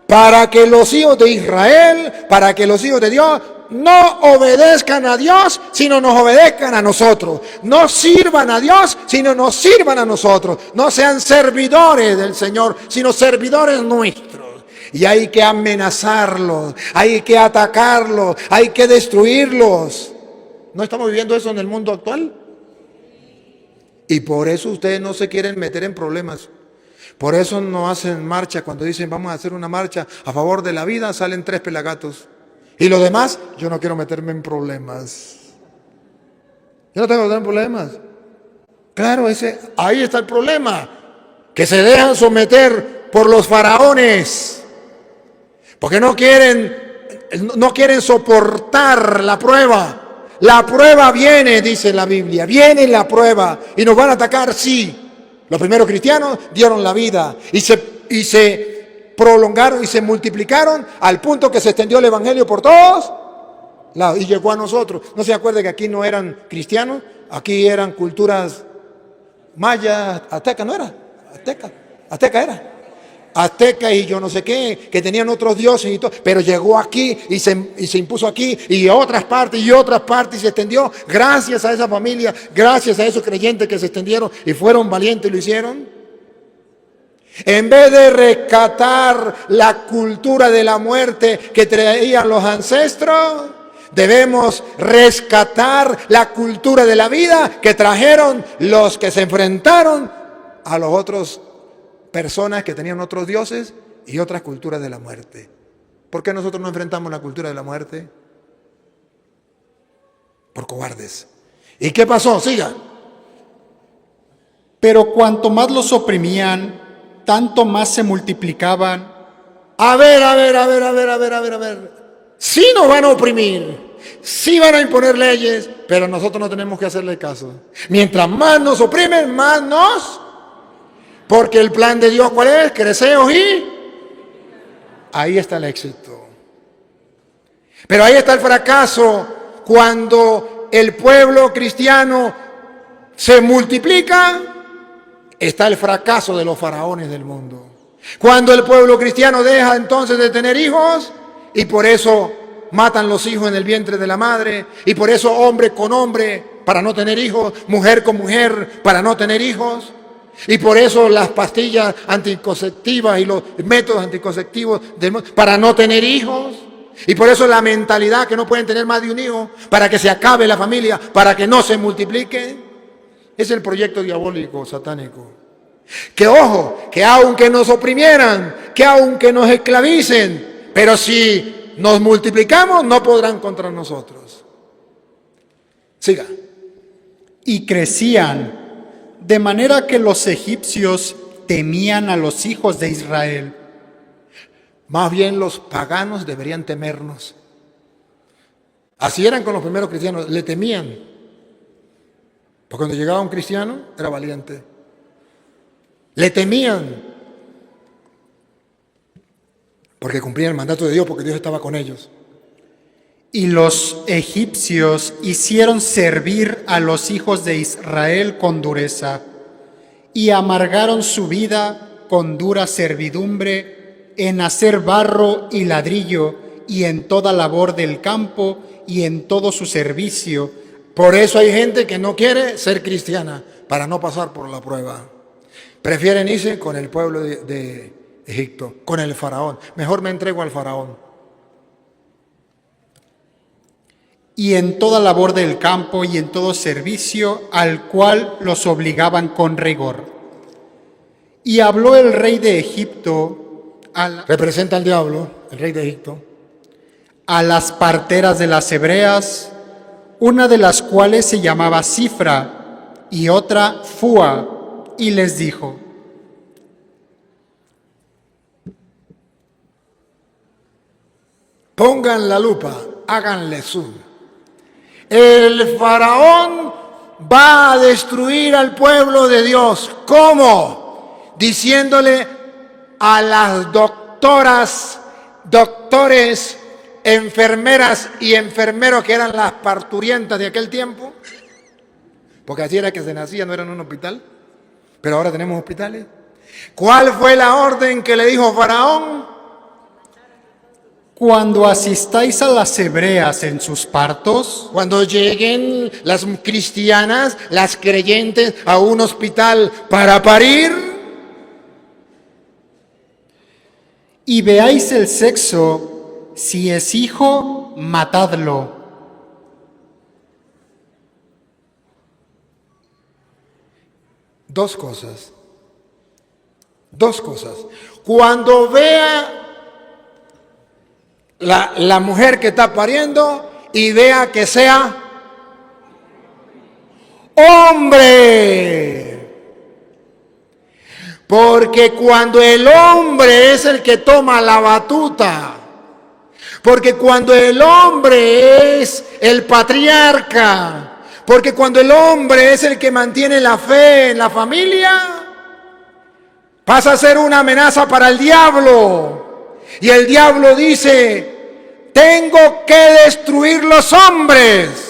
para que los hijos de Israel, para que los hijos de Dios no obedezcan a Dios, sino nos obedezcan a nosotros. No sirvan a Dios, sino nos sirvan a nosotros. No sean servidores del Señor, sino servidores nuestros. Y hay que amenazarlos, hay que atacarlos, hay que destruirlos. ¿No estamos viviendo eso en el mundo actual? Y por eso ustedes no se quieren meter en problemas. Por eso no hacen marcha. Cuando dicen vamos a hacer una marcha a favor de la vida, salen 3 pelagatos. Y lo demás, yo no quiero meterme en problemas. Yo no tengo que meterme en problemas. Claro, ahí está el problema. Que se dejan someter por los faraones. Porque no quieren soportar la prueba. La prueba viene, dice la Biblia. Viene la prueba. Y nos van a atacar, sí. Los primeros cristianos dieron la vida. Y se prolongaron y se multiplicaron al punto que se extendió el evangelio por todos lados y llegó a nosotros. No se acuerda que aquí no eran cristianos, aquí eran culturas mayas, azteca, ¿no era? Azteca era. Azteca y yo no sé qué, que tenían otros dioses y todo, pero llegó aquí y se impuso aquí y otras partes y se extendió gracias a esa familia, gracias a esos creyentes que se extendieron y fueron valientes y lo hicieron. En vez de rescatar la cultura de la muerte que traían los ancestros, debemos rescatar la cultura de la vida que trajeron los que se enfrentaron a los otros personas que tenían otros dioses y otras culturas de la muerte. ¿Por qué nosotros no enfrentamos la cultura de la muerte? Por cobardes. ¿Y qué pasó? Siga. Pero cuanto más los oprimían, tanto más se multiplicaban. A ver. Sí nos van a oprimir, sí van a imponer leyes, pero nosotros no tenemos que hacerle caso. Mientras más nos oprimen, más nos... Porque el plan de Dios, ¿cuál es? Creceos y... Ahí está el éxito. Pero ahí está el fracaso cuando el pueblo cristiano se multiplica, está el fracaso de los faraones del mundo. Cuando el pueblo cristiano deja entonces de tener hijos, y por eso matan los hijos en el vientre de la madre, y por eso hombre con hombre para no tener hijos, mujer con mujer para no tener hijos, y por eso las pastillas anticonceptivas y los métodos anticonceptivos para no tener hijos, y por eso la mentalidad que no pueden tener más de un hijo para que se acabe la familia, para que no se multiplique. Es el proyecto diabólico, satánico. Que ojo, que aunque nos oprimieran, que aunque nos esclavicen, pero si nos multiplicamos no podrán contra nosotros. Siga. Y crecían, de manera que los egipcios temían a los hijos de Israel. Más bien los paganos deberían temernos. Así eran con los primeros cristianos, le temían. Porque cuando llegaba un cristiano, era valiente. Le temían. Porque cumplían el mandato de Dios, porque Dios estaba con ellos. Y los egipcios hicieron servir a los hijos de Israel con dureza, y amargaron su vida con dura servidumbre en hacer barro y ladrillo, y en toda labor del campo, y en todo su servicio. Por eso hay gente que no quiere ser cristiana, para no pasar por la prueba. Prefieren irse con el pueblo de Egipto, con el faraón. Mejor me entrego al faraón. Y en toda labor del campo y en todo servicio, al cual los obligaban con rigor. Y habló el rey de Egipto Representa al diablo, el rey de Egipto, a las parteras de las hebreas, una de las cuales se llamaba Cifra y otra Fua, y les dijo: pongan la lupa, háganle zoom. El faraón va a destruir al pueblo de Dios. ¿Cómo? Diciéndole a las doctoras, doctores, enfermeras y enfermeros que eran las parturientas de aquel tiempo, porque así era que se nacía, no era en un hospital, pero ahora tenemos hospitales. ¿Cuál fue la orden que le dijo Faraón? Cuando asistáis a las hebreas en sus partos, Cuando lleguen las cristianas, las creyentes, a un hospital para parir, y veáis el sexo, si es hijo, matadlo. dos cosas. Cuando vea la mujer que está pariendo y vea que sea hombre. Porque cuando el hombre es el que toma la batuta, porque cuando el hombre es el patriarca, porque cuando el hombre es el que mantiene la fe en la familia, pasa a ser una amenaza para el diablo. Y el diablo dice: tengo que destruir los hombres.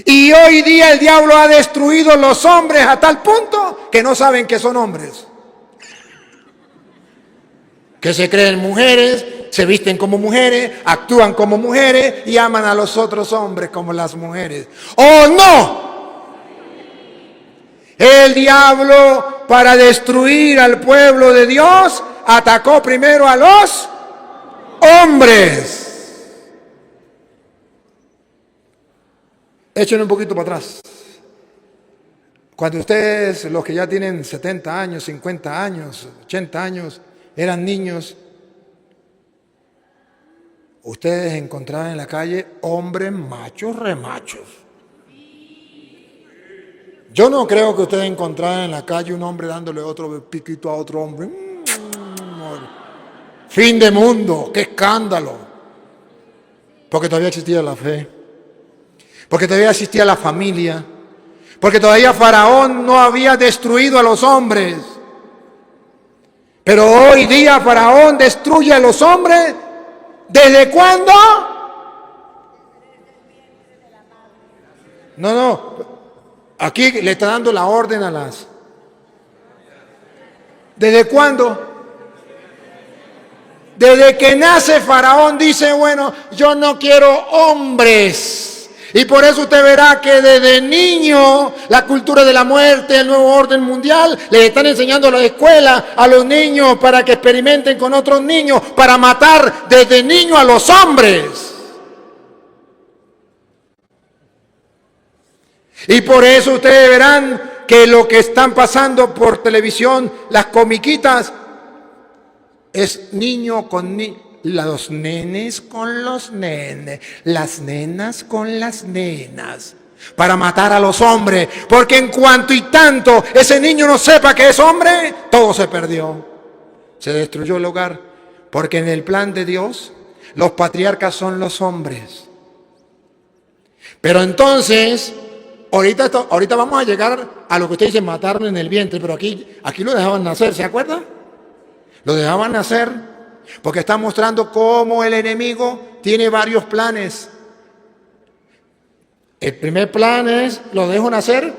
Y hoy día el diablo ha destruido los hombres a tal punto que no saben que son hombres. Que se creen mujeres, se visten como mujeres, actúan como mujeres y aman a los otros hombres como las mujeres. ¡Oh, no! El diablo, para destruir al pueblo de Dios, atacó primero a los hombres. Échenle un poquito para atrás. Cuando ustedes, los que ya tienen 70 años, 50 años, 80 años, eran niños, ustedes encontraban en la calle hombres machos, remachos. Yo no creo que ustedes encontraran en la calle un hombre dándole otro piquito a otro hombre. Fin de mundo, qué escándalo. Porque todavía existía la fe. Porque todavía existía la familia. Porque todavía Faraón no había destruido a los hombres. Pero hoy día Faraón destruye a los hombres. ¿Desde cuándo? No, aquí le está dando la orden a las... ¿Desde cuándo? Desde que nace Faraón dice, bueno, yo no quiero hombres. Y por eso usted verá que desde niño la cultura de la muerte, el nuevo orden mundial, le están enseñando a la escuela a los niños para que experimenten con otros niños, para matar desde niño a los hombres. Y por eso ustedes verán que lo que están pasando por televisión, las comiquitas, es niño con niño. Los nenes con los nenes, las nenas con las nenas, para matar a los hombres, porque en cuanto y tanto ese niño no sepa que es hombre, todo se perdió. Se destruyó el hogar, porque en el plan de Dios, los patriarcas son los hombres. Pero entonces, ahorita vamos a llegar a lo que usted dice, matarlo en el vientre, pero aquí lo dejaban nacer, ¿se acuerda? Lo dejaban nacer. Porque está mostrando cómo el enemigo tiene varios planes. El primer plan es, lo dejo nacer,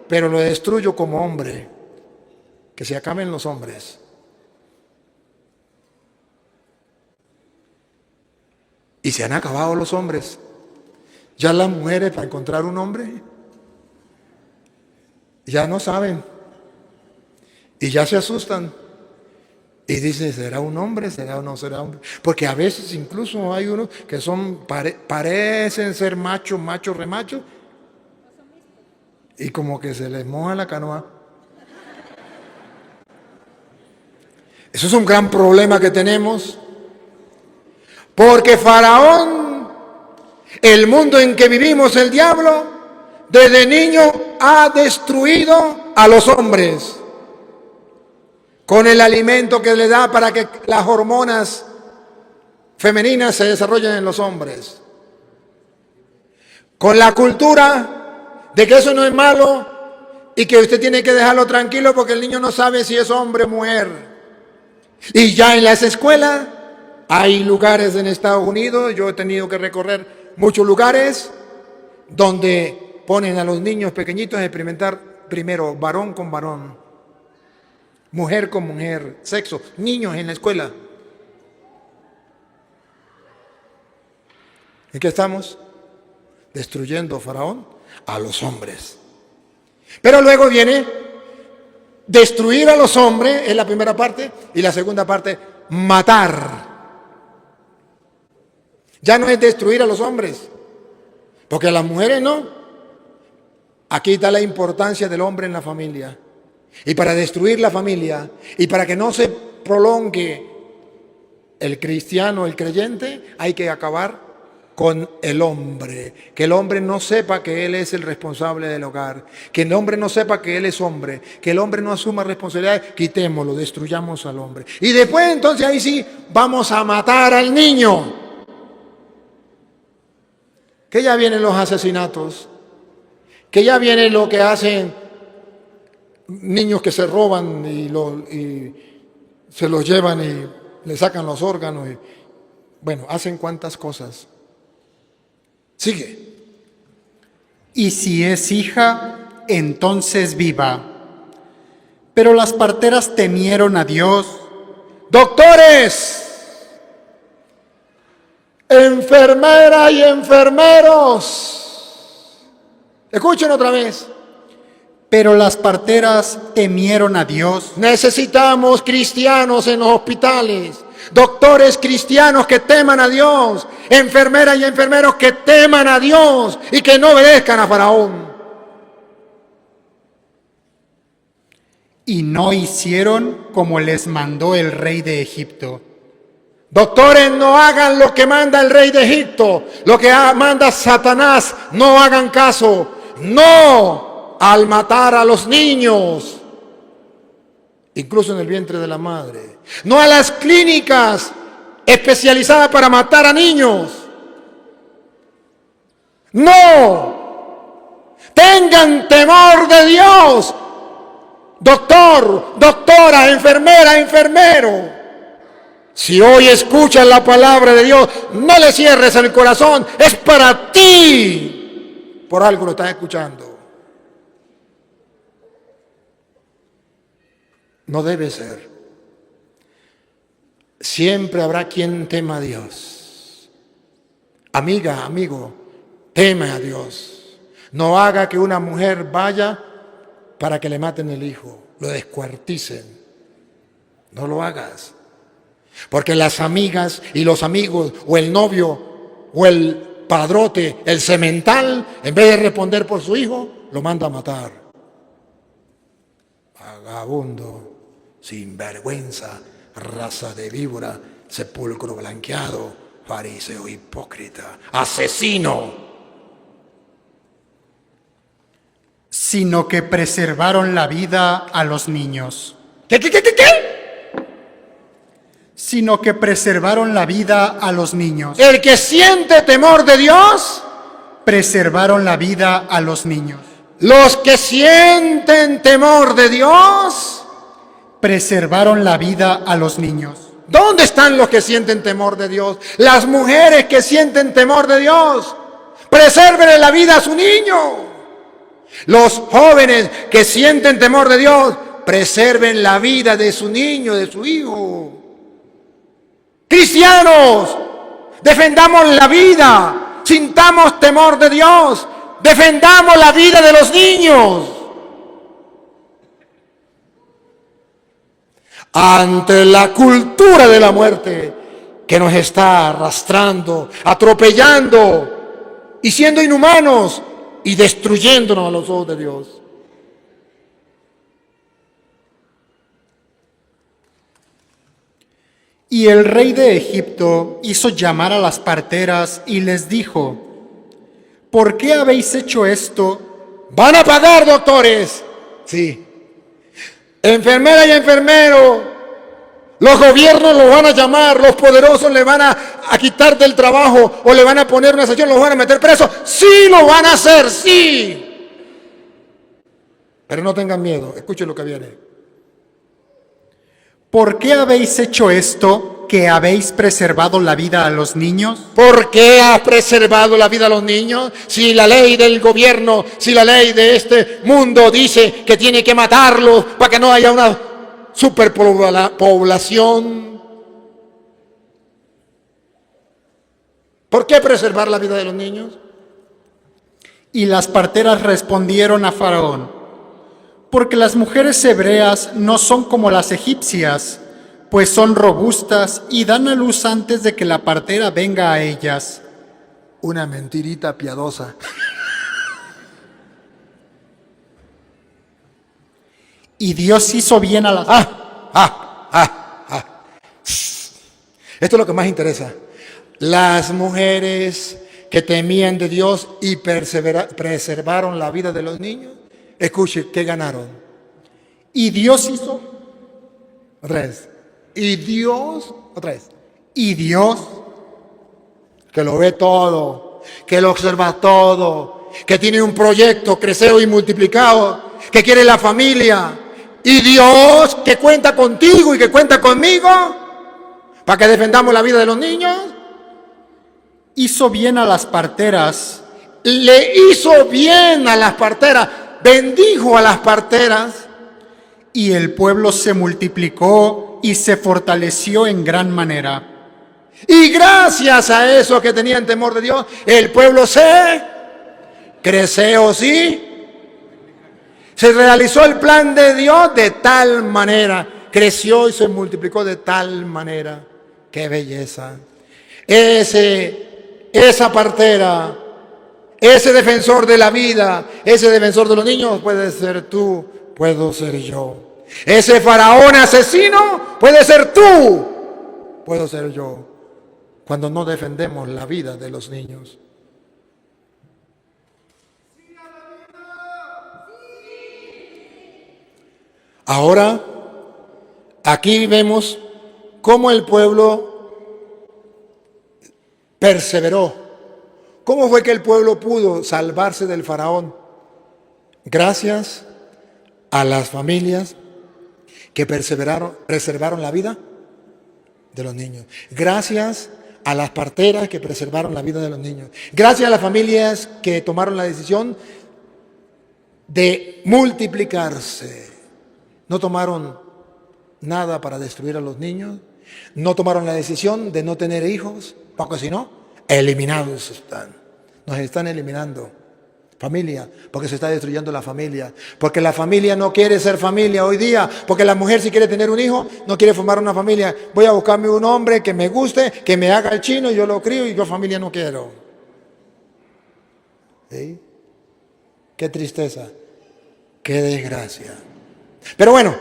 pero lo destruyo como hombre. Que se acaben los hombres. Y se han acabado los hombres. Ya las mujeres para encontrar un hombre, ya no saben. Y ya se asustan. Y dice, ¿será un hombre? ¿Será o no será hombre? Porque a veces incluso hay unos que parecen ser machos, remacho. Y como que se les moja la canoa. Eso es un gran problema que tenemos. Porque Faraón, el mundo en que vivimos, el diablo, desde niño ha destruido a los hombres. Con el alimento que le da para que las hormonas femeninas se desarrollen en los hombres. Con la cultura de que eso no es malo y que usted tiene que dejarlo tranquilo porque el niño no sabe si es hombre o mujer. Y ya en las escuelas hay lugares en Estados Unidos, yo he tenido que recorrer muchos lugares donde ponen a los niños pequeñitos a experimentar primero varón con varón. Mujer con mujer, sexo, niños en la escuela. ¿En qué estamos? Destruyendo Faraón a los hombres. Pero luego viene destruir a los hombres, es la primera parte, y la segunda parte, matar. Ya no es destruir a los hombres, porque a las mujeres no. Aquí está la importancia del hombre en la familia. Y para destruir la familia y para que no se prolongue el cristiano, el creyente, hay que acabar con el hombre. Que el hombre no sepa que él es el responsable del hogar. Que el hombre no sepa que él es hombre. Que el hombre no asuma responsabilidad. Quitémoslo, destruyamos al hombre. Y después entonces ahí sí vamos a matar al niño. Que ya vienen los asesinatos. Que ya viene lo que hacen niños que se roban y se los llevan y le sacan los órganos. Y, bueno, hacen cuantas cosas. Sigue. Y si es hija, entonces viva. Pero las parteras temieron a Dios. Doctores, enfermeras y enfermeros, escuchen otra vez. Pero las parteras temieron a Dios. Necesitamos cristianos en los hospitales, doctores cristianos que teman a Dios, enfermeras y enfermeros que teman a Dios y que no obedezcan a Faraón. Y no hicieron como les mandó el rey de Egipto. Doctores, no hagan lo que manda el rey de Egipto, lo que manda Satanás, no hagan caso. No al matar a los niños, incluso en el vientre de la madre. No a las clínicas especializadas para matar a niños. No. Tengan temor de Dios. Doctor, doctora, enfermera, enfermero. Si hoy escuchas la palabra de Dios, no le cierres el corazón. Es para ti. por algo lo estás escuchando. No debe ser. Siempre habrá quien tema a Dios. Amiga, amigo, teme a Dios. No haga que una mujer vaya para que le maten el hijo, lo descuarticen. No lo hagas. Porque las amigas y los amigos, o el novio, o el padrote, el semental, en vez de responder por su hijo, lo manda a matar. Vagabundo, sinvergüenza, raza de víbora, sepulcro blanqueado, fariseo hipócrita, asesino. Sino que preservaron la vida a los niños. ¿Qué? Sino que preservaron la vida a los niños. El que siente temor de Dios, Preservaron la vida a los niños. los que sienten temor de Dios, Preservaron la vida a los niños. ¿dónde están los que sienten temor de Dios? Las mujeres que sienten temor de Dios, preserven la vida a su niño. Los jóvenes que sienten temor de Dios, preserven la vida de su niño, de su hijo. Cristianos, defendamos la vida, sintamos temor de Dios, defendamos la vida de los niños. Ante la cultura de la muerte que nos está arrastrando, atropellando y siendo inhumanos y destruyéndonos a los ojos de Dios. Y el rey de Egipto hizo llamar a las parteras y les dijo: ¿por qué habéis hecho esto? Van a pagar, doctores. Sí. Enfermera y enfermero. Los gobiernos los van a llamar, los poderosos le van a quitar del trabajo o le van a poner una sanción, los van a meter presos. Sí, lo van a hacer, sí. Pero no tengan miedo, escuchen lo que viene. ¿Por qué habéis hecho esto, que habéis preservado la vida a los niños? ¿Por qué has preservado la vida a los niños? Si la ley del gobierno, si la ley de este mundo dice que tiene que matarlos para que no haya una superpoblación. ¿Por qué preservar la vida de los niños? Y las parteras respondieron a Faraón: porque las mujeres hebreas no son como las egipcias, pues son robustas y dan a luz antes de que la partera venga a ellas. Una mentirita piadosa. Y Dios hizo bien a las... Esto es lo que más interesa. Las mujeres que temían de Dios y preservaron la vida de los niños. Escuche, ¿qué ganaron? Y Dios hizo... Otra vez. Y Dios, otra vez. Y Dios, que lo ve todo, que lo observa todo, que tiene un proyecto crecido y multiplicado, que quiere la familia. Y Dios, que cuenta contigo y que cuenta conmigo para que defendamos la vida de los niños. hizo bien a las parteras. Le hizo bien a las parteras, bendijo a las parteras. Y el pueblo se multiplicó y se fortaleció en gran manera. Y gracias a esos que tenían temor de Dios, el pueblo se creció, ¿sí? Se realizó el plan de Dios de tal manera, creció y se multiplicó de tal manera. ¡Qué belleza! Esa partera, ese defensor de la vida, ese defensor de los niños puede ser tú, puedo ser yo. Ese faraón asesino puede ser tú, puedo ser yo. Cuando no defendemos la vida de los niños. Ahora, aquí vemos cómo el pueblo perseveró. ¿Cómo fue que el pueblo pudo salvarse del faraón? Gracias a las familias que preservaron la vida de los niños. Gracias a las parteras que preservaron la vida de los niños. Gracias a las familias que tomaron la decisión de multiplicarse. No tomaron nada para destruir a los niños. No tomaron la decisión de no tener hijos, porque si no, eliminados están. Nos están eliminando. Familia, porque se está destruyendo la familia. Porque la familia no quiere ser familia hoy día. Porque la mujer, si quiere tener un hijo, no quiere formar una familia. Voy a buscarme un hombre que me guste, que me haga el chino, y yo lo crío y yo familia no quiero. ¿Sí? Qué tristeza, qué desgracia. Pero bueno,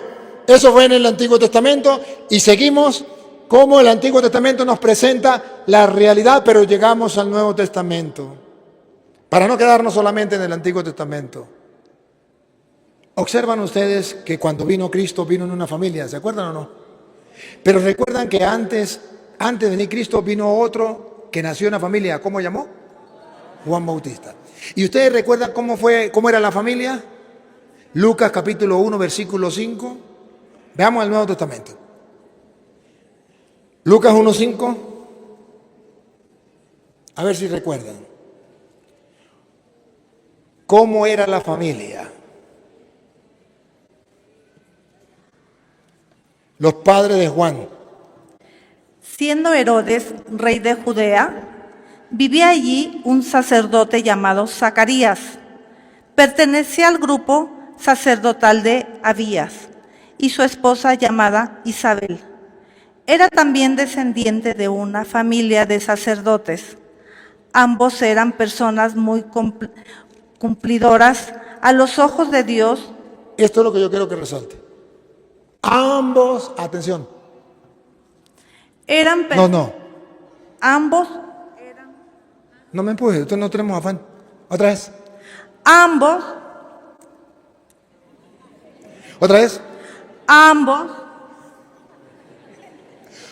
eso fue en el Antiguo Testamento y seguimos como el Antiguo Testamento nos presenta la realidad, pero llegamos al Nuevo Testamento. Para no quedarnos solamente en el Antiguo Testamento. Observan ustedes que cuando vino Cristo vino en una familia, ¿se acuerdan o no? Pero recuerdan que antes de venir Cristo vino otro que nació en una familia, ¿cómo llamó? Juan Bautista. ¿Y ustedes recuerdan cómo era la familia? Lucas capítulo 1, versículo 5. Veamos el Nuevo Testamento. Lucas 1, 5. A ver si recuerdan. ¿Cómo era la familia? Los padres de Juan. Siendo Herodes rey de Judea, vivía allí un sacerdote llamado Zacarías. Pertenecía al grupo sacerdotal de Abías y su esposa llamada Isabel. Era también descendiente de una familia de sacerdotes. Ambos eran personas muy cumplidoras a los ojos de Dios. Esto es lo que yo quiero que resalte. Ambos, atención. No. Ambos. No me empuje, nosotros no tenemos afán. Otra vez. Ambos. Otra vez. Ambos.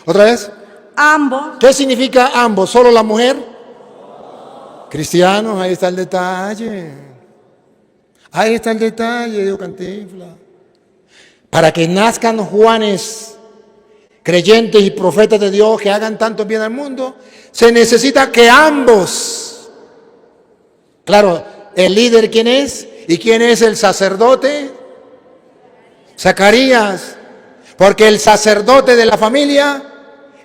Otra vez. Ambos. ¿Qué significa ambos? ¿Solo la mujer? Cristianos, ahí está el detalle. Ahí está el detalle, dijo Cantinflas. Para que nazcan Juanes, creyentes y profetas de Dios que hagan tanto bien al mundo, se necesita que ambos. Claro, el líder, ¿quién es? ¿Y quién es el sacerdote? Zacarías. Porque el sacerdote de la familia,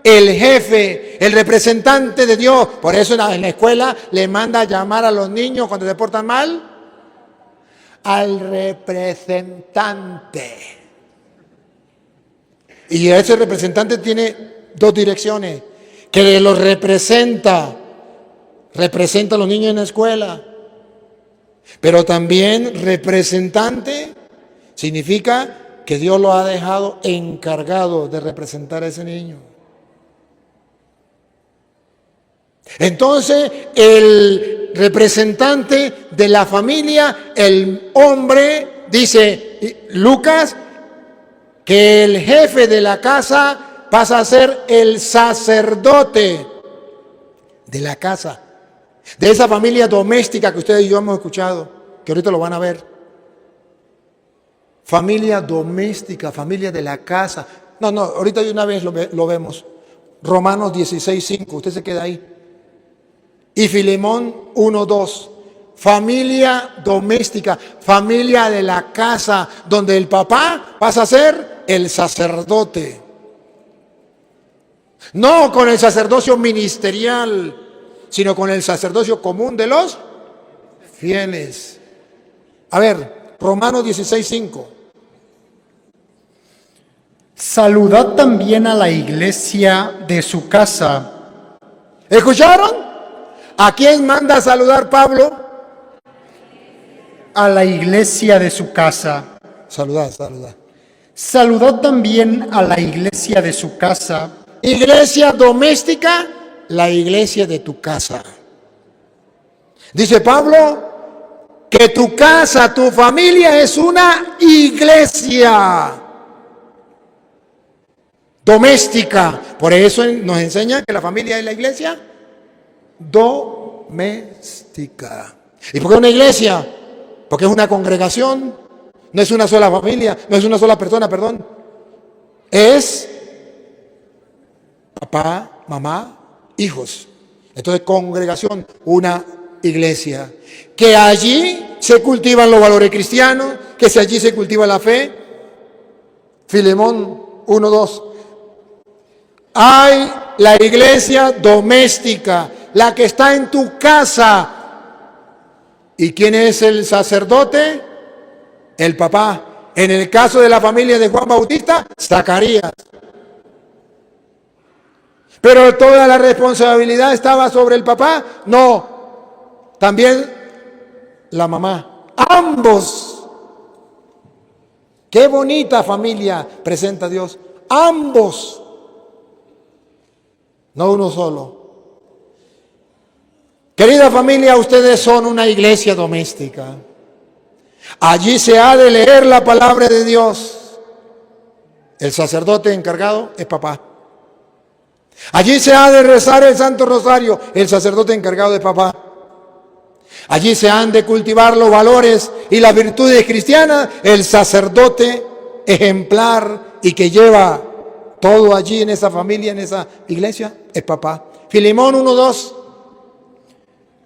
el jefe, el representante de Dios. Por eso en la escuela le manda a llamar a los niños cuando se portan mal al representante. Y ese representante tiene dos direcciones. Que los representa a los niños en la escuela. Pero también representante significa que Dios lo ha dejado encargado de representar a ese niño. Entonces, el representante de la familia, el hombre, dice Lucas, que el jefe de la casa pasa a ser el sacerdote de la casa, de esa familia doméstica que ustedes y yo hemos escuchado, que ahorita lo van a ver. Familia doméstica, familia de la casa. No, ahorita de una vez lo vemos. Romanos 16:5, usted se queda ahí. Y Filemón 1:2. Familia doméstica, familia de la casa, donde el papá pasa a ser el sacerdote. No con el sacerdocio ministerial, sino con el sacerdocio común de los fieles. A ver, Romanos 16:5. Saludad también a la iglesia de su casa. ¿Escucharon? ¿A quién manda a saludar Pablo? A la iglesia de su casa. Saludad. Saludad también a la iglesia de su casa. Iglesia doméstica, la iglesia de tu casa. Dice Pablo que tu casa, tu familia es una iglesia doméstica. Por eso nos enseña que la familia es la iglesia doméstica. ¿Y por qué una iglesia? Porque es una congregación, no es una sola familia, no es una sola persona, perdón. Es papá, mamá, hijos. Entonces, congregación, una iglesia. Que allí se cultivan los valores cristianos, que allí se cultiva la fe. Filemón 1:2. Hay la iglesia doméstica, la que está en tu casa. ¿Y quién es el sacerdote? El papá. En el caso de la familia de Juan Bautista, Zacarías. Pero toda la responsabilidad estaba sobre el papá. No, también la mamá. Ambos. Qué bonita familia presenta Dios. Ambos. No uno solo. Querida familia, ustedes son una iglesia doméstica. Allí se ha de leer la palabra de Dios. El sacerdote encargado es papá. Allí se ha de rezar el Santo Rosario. El sacerdote encargado es papá. Allí se han de cultivar los valores y las virtudes cristianas. El sacerdote ejemplar y que lleva todo allí en esa familia, en esa iglesia, es papá. Filemón 1:2.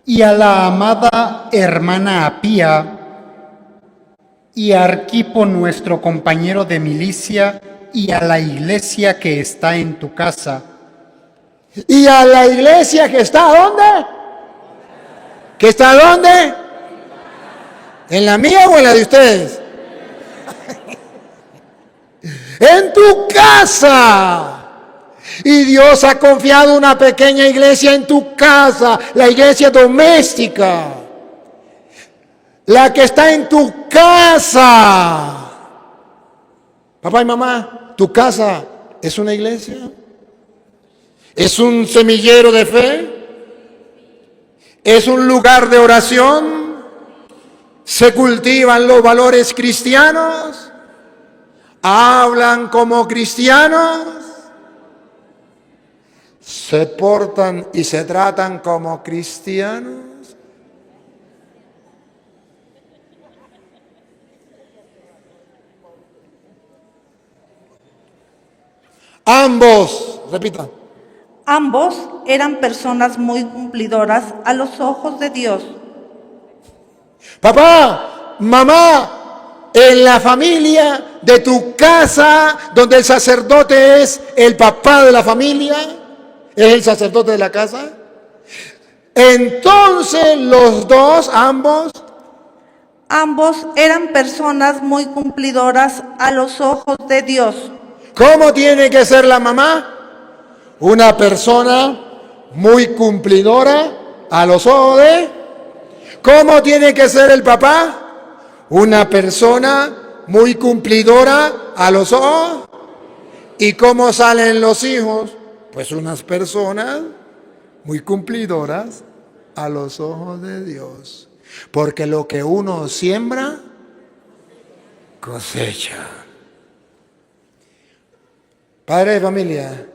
Y a la amada hermana Apía y a Arquipo, nuestro compañero de milicia, y a la iglesia que está en tu casa. Y a la iglesia que está ¿dónde? ¿Que está dónde? ¿En la mía o en la de ustedes? En tu casa. Y Dios ha confiado una pequeña iglesia en tu casa, la iglesia doméstica, la que está en tu casa. Papá y mamá, tu casa es una iglesia, es un semillero de fe, es un lugar de oración, se cultivan los valores cristianos, hablan como cristianos, se portan y se tratan como cristianos. Ambos, repita. Ambos eran personas muy cumplidoras a los ojos de Dios. Papá, mamá, en la familia de tu casa, donde el sacerdote es el papá de la familia, es el sacerdote de la casa. Entonces los dos, Ambos eran personas muy cumplidoras a los ojos de Dios. ¿cómo tiene que ser la mamá? Una persona muy cumplidora a los ojos de... ¿Cómo tiene que ser el papá? Una persona muy cumplidora a los ojos. ¿Y cómo salen los hijos? Pues unas personas muy cumplidoras a los ojos de Dios. Porque lo que uno siembra, cosecha. Padre de familia,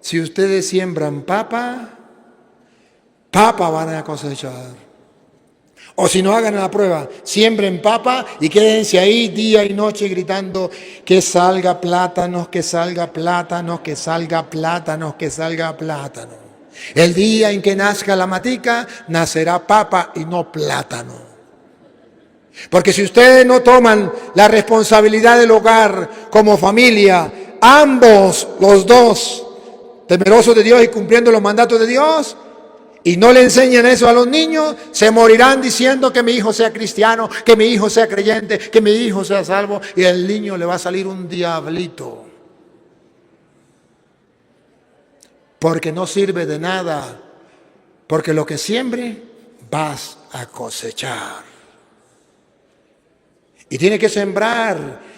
si ustedes siembran papa van a cosechar. O si no, hagan la prueba, siembren papa y quédense ahí día y noche gritando que salga plátanos, que salga plátanos, que salga plátanos, que salga plátano. El día en que nazca la matica, nacerá papa y no plátano. Porque si ustedes no toman la responsabilidad del hogar como familia, ambos, los dos, temerosos de Dios y cumpliendo los mandatos de Dios, y no le enseñan eso a los niños, se morirán diciendo que mi hijo sea cristiano, que mi hijo sea creyente, que mi hijo sea salvo, y al niño le va a salir un diablito. Porque no sirve de nada, porque lo que siembre vas a cosechar. Y tiene que sembrar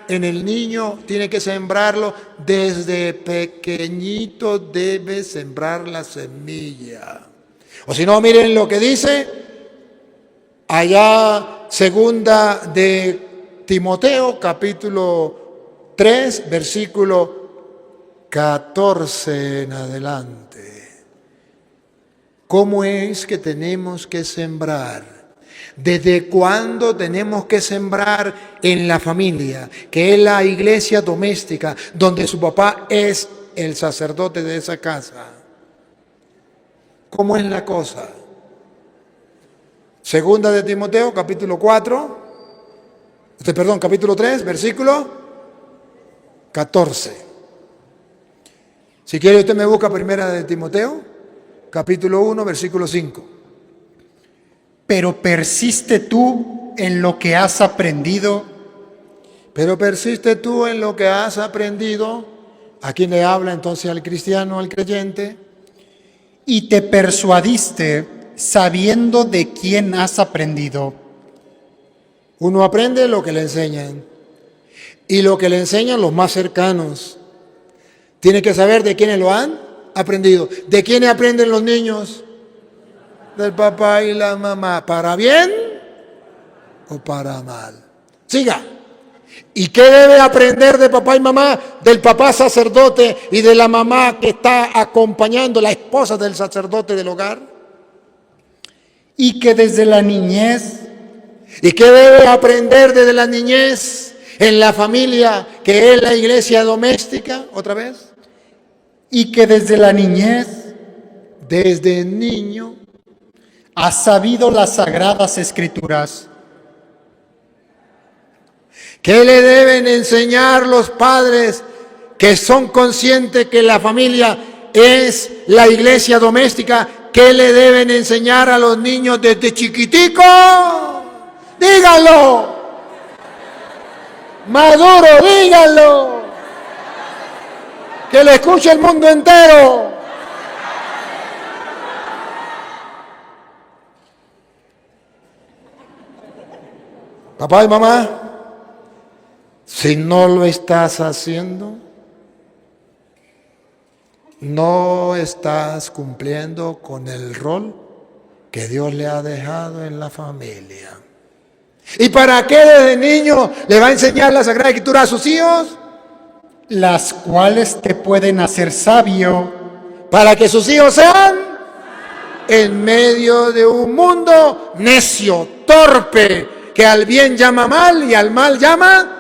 en el niño, tiene que sembrarlo desde pequeñito, debe sembrar la semilla. O si no, miren lo que dice allá, segunda de Timoteo, capítulo 3, versículo 14 en adelante. ¿Cómo es que tenemos que sembrar? ¿Desde cuándo tenemos que sembrar en la familia, que es la iglesia doméstica, donde su papá es el sacerdote de esa casa? cómo es la cosa. Segunda de Timoteo, capítulo 3, versículo 14. Si quiere usted me busca primera de Timoteo, capítulo 1, versículo 5. Pero persiste tú en lo que has aprendido. Pero persiste tú en lo que has aprendido. ¿A quién le habla entonces? Al cristiano, al creyente. Y te persuadiste sabiendo de quién has aprendido. Uno aprende lo que le enseñan. Y lo que le enseñan los más cercanos. Tiene que saber de quiénes lo han aprendido. ¿De quiénes aprenden los niños? Del papá y la mamá. ¿Para bien o para mal? Siga. ¿Y qué debe aprender de papá y mamá? Del papá sacerdote y de la mamá que está acompañando, la esposa del sacerdote del hogar. Y que desde la niñez. ¿Y qué debe aprender desde la niñez en la familia, que es la iglesia doméstica? ¿Otra vez? Y que desde la niñez. Desde niño. Has sabido las sagradas escrituras. ¿Qué le deben enseñar los padres que son conscientes que la familia es la iglesia doméstica? ¿Qué le deben enseñar a los niños desde chiquitico? Díganlo. Maduro, díganlo. Que lo escuche el mundo entero. Papá y mamá, si no lo estás haciendo, no estás cumpliendo con el rol que Dios le ha dejado en la familia. ¿Y para qué desde niño le va a enseñar la Sagrada Escritura a sus hijos? Las cuales te pueden hacer sabio. Para que sus hijos sean en medio de un mundo necio, torpe, que al bien llama mal y al mal llama,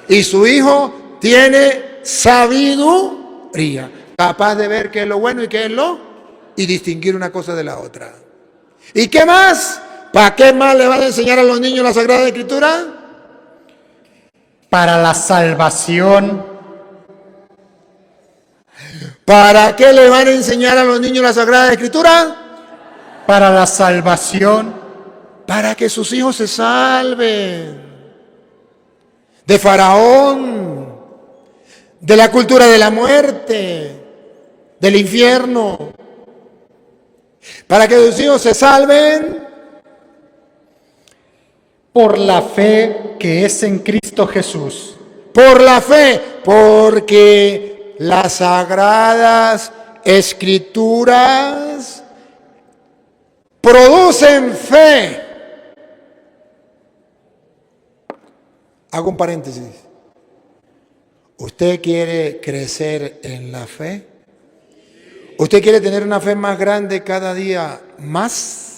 y su hijo tiene sabiduría, capaz de ver qué es lo bueno y qué es lo, y distinguir una cosa de la otra. ¿Y qué más? ¿Para qué más le van a enseñar a los niños la Sagrada Escritura? Para la salvación. ¿Para qué le van a enseñar a los niños la Sagrada Escritura? Para la salvación. Para que sus hijos se salven de Faraón, de la cultura de la muerte, del infierno. Para que sus hijos se salven por la fe que es en Cristo Jesús. Por la fe, porque las sagradas escrituras producen fe. Hago un paréntesis. ¿Usted quiere crecer en la fe? ¿Usted quiere tener una fe más grande cada día más?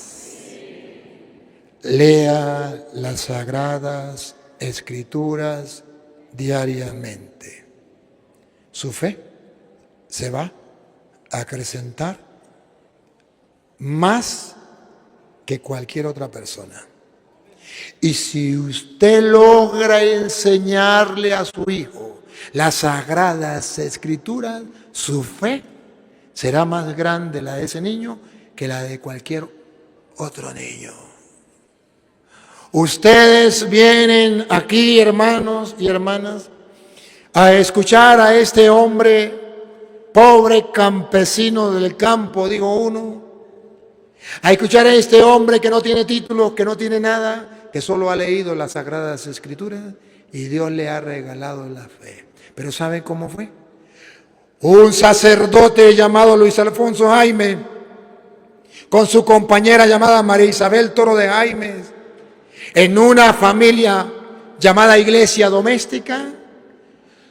Lea las sagradas escrituras diariamente. Su fe se va a acrecentar más que cualquier otra persona. Y si usted logra enseñarle a su hijo las sagradas escrituras, su fe será más grande la de ese niño que la de cualquier otro niño. Ustedes vienen aquí, hermanos y hermanas, a escuchar a este hombre pobre campesino del campo, digo uno, a escuchar a este hombre que no tiene títulos, que no tiene nada, que solo ha leído las Sagradas Escrituras y Dios le ha regalado la fe. Pero ¿saben cómo fue? Un sacerdote llamado Luis Alfonso Jaime, con su compañera llamada María Isabel Toro de Jaimes, en una familia llamada Iglesia Doméstica,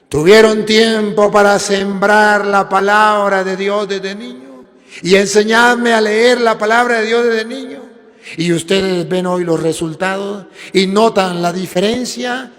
tuvieron tiempo para sembrar la palabra de Dios desde niño y enseñarme a leer la palabra de Dios desde niño. Y ustedes ven hoy los resultados y notan la diferencia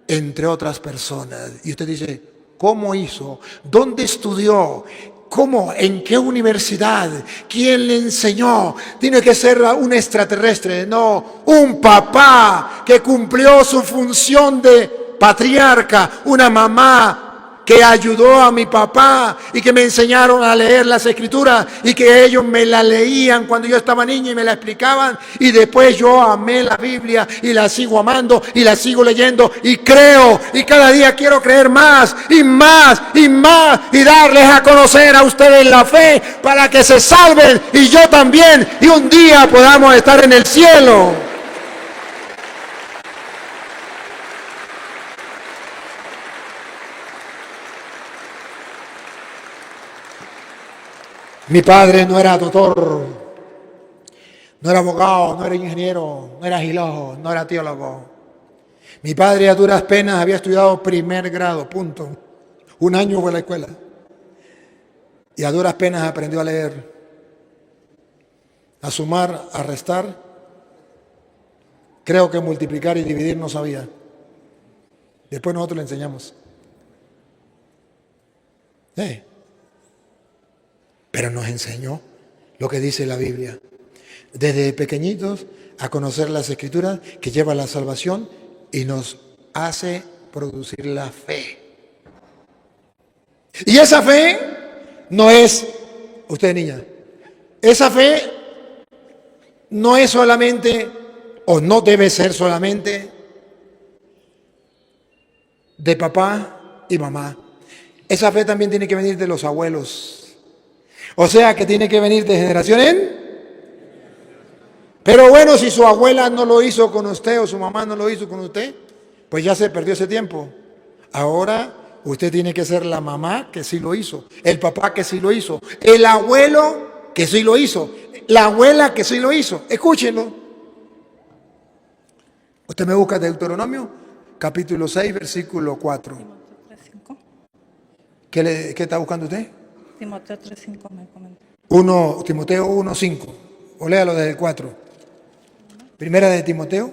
entre otras personas. Y usted dice, ¿cómo hizo? ¿Dónde estudió? ¿Cómo? ¿En qué universidad? ¿Quién le enseñó? Tiene que ser un extraterrestre. No, un papá que cumplió su función de patriarca, una mamá que ayudó a mi papá y que me enseñaron a leer las escrituras y que ellos me la leían cuando yo estaba niña y me la explicaban, y después yo amé la Biblia y la sigo amando y la sigo leyendo y creo, y cada día quiero creer más y más y más y darles a conocer a ustedes la fe para que se salven y yo también, y un día podamos estar en el cielo. Mi padre no era doctor, no era abogado, no era ingeniero, no era filósofo, no era teólogo. Mi padre a duras penas había estudiado primer grado, punto. Un año fue a la escuela. Y a duras penas aprendió a leer, a sumar, a restar. Creo que multiplicar y dividir no sabía. Después nosotros le enseñamos. Pero nos enseñó lo que dice la Biblia. Desde pequeñitos a conocer las Escrituras que lleva la salvación y nos hace producir la fe. Y esa fe no es, usted niña, esa fe no es solamente, o no debe ser solamente, de papá y mamá. Esa fe también tiene que venir de los abuelos. O sea que tiene que venir de generación en. Pero bueno, si su abuela no lo hizo con usted o su mamá no lo hizo con usted, pues ya se perdió ese tiempo. Ahora usted tiene que ser la mamá que sí lo hizo, el papá que sí lo hizo, el abuelo que sí lo hizo, la abuela que sí lo hizo. Escúchenlo. Usted me busca Deuteronomio, capítulo 6, versículo 4. ¿Qué está buscando usted? Timoteo 3:5 me comentó. Timoteo 1:5. O léalo desde el 4. Primera de Timoteo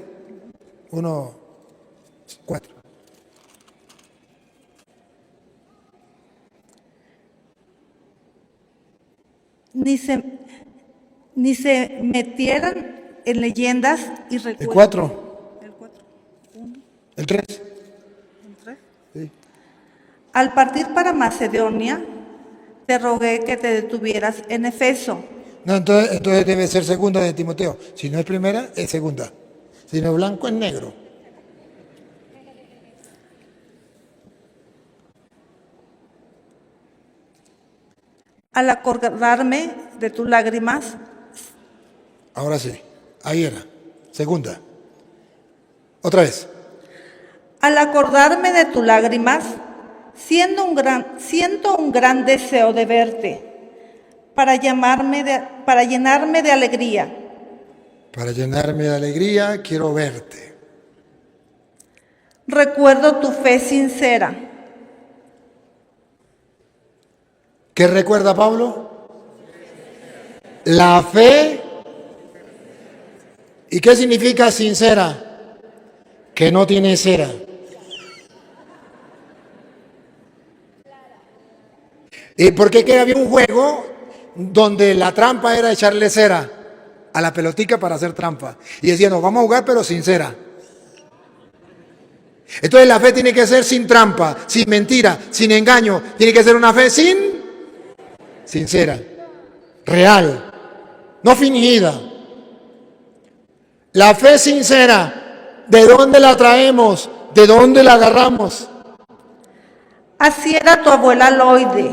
1:4. Ni se metieran en leyendas y recuerdos. El 4. El 4. El 3. El 3. Sí. Al partir para Macedonia, te rogué que te detuvieras en Efeso. No, entonces debe ser segunda de Timoteo. Si no es primera, es segunda. Si no es blanco, es negro. Al acordarme de tus lágrimas, Ahora sí, ahí era. Segunda. Otra vez. al acordarme de tus lágrimas, siento un gran deseo de verte, para llenarme de alegría. Para llenarme de alegría, quiero verte. Recuerdo tu fe sincera. ¿Qué recuerda Pablo? La fe. ¿Y qué significa sincera? Que no tiene cera. ¿Y por qué que había un juego donde la trampa era echarle cera a la pelotica para hacer trampa? Y decían, no, vamos a jugar pero sin cera. Entonces la fe tiene que ser sin trampa, sin mentira, sin engaño. Tiene que ser una fe sincera, real, no fingida. La fe sincera, ¿de dónde la traemos? ¿De dónde la agarramos? Así era tu abuela Loide.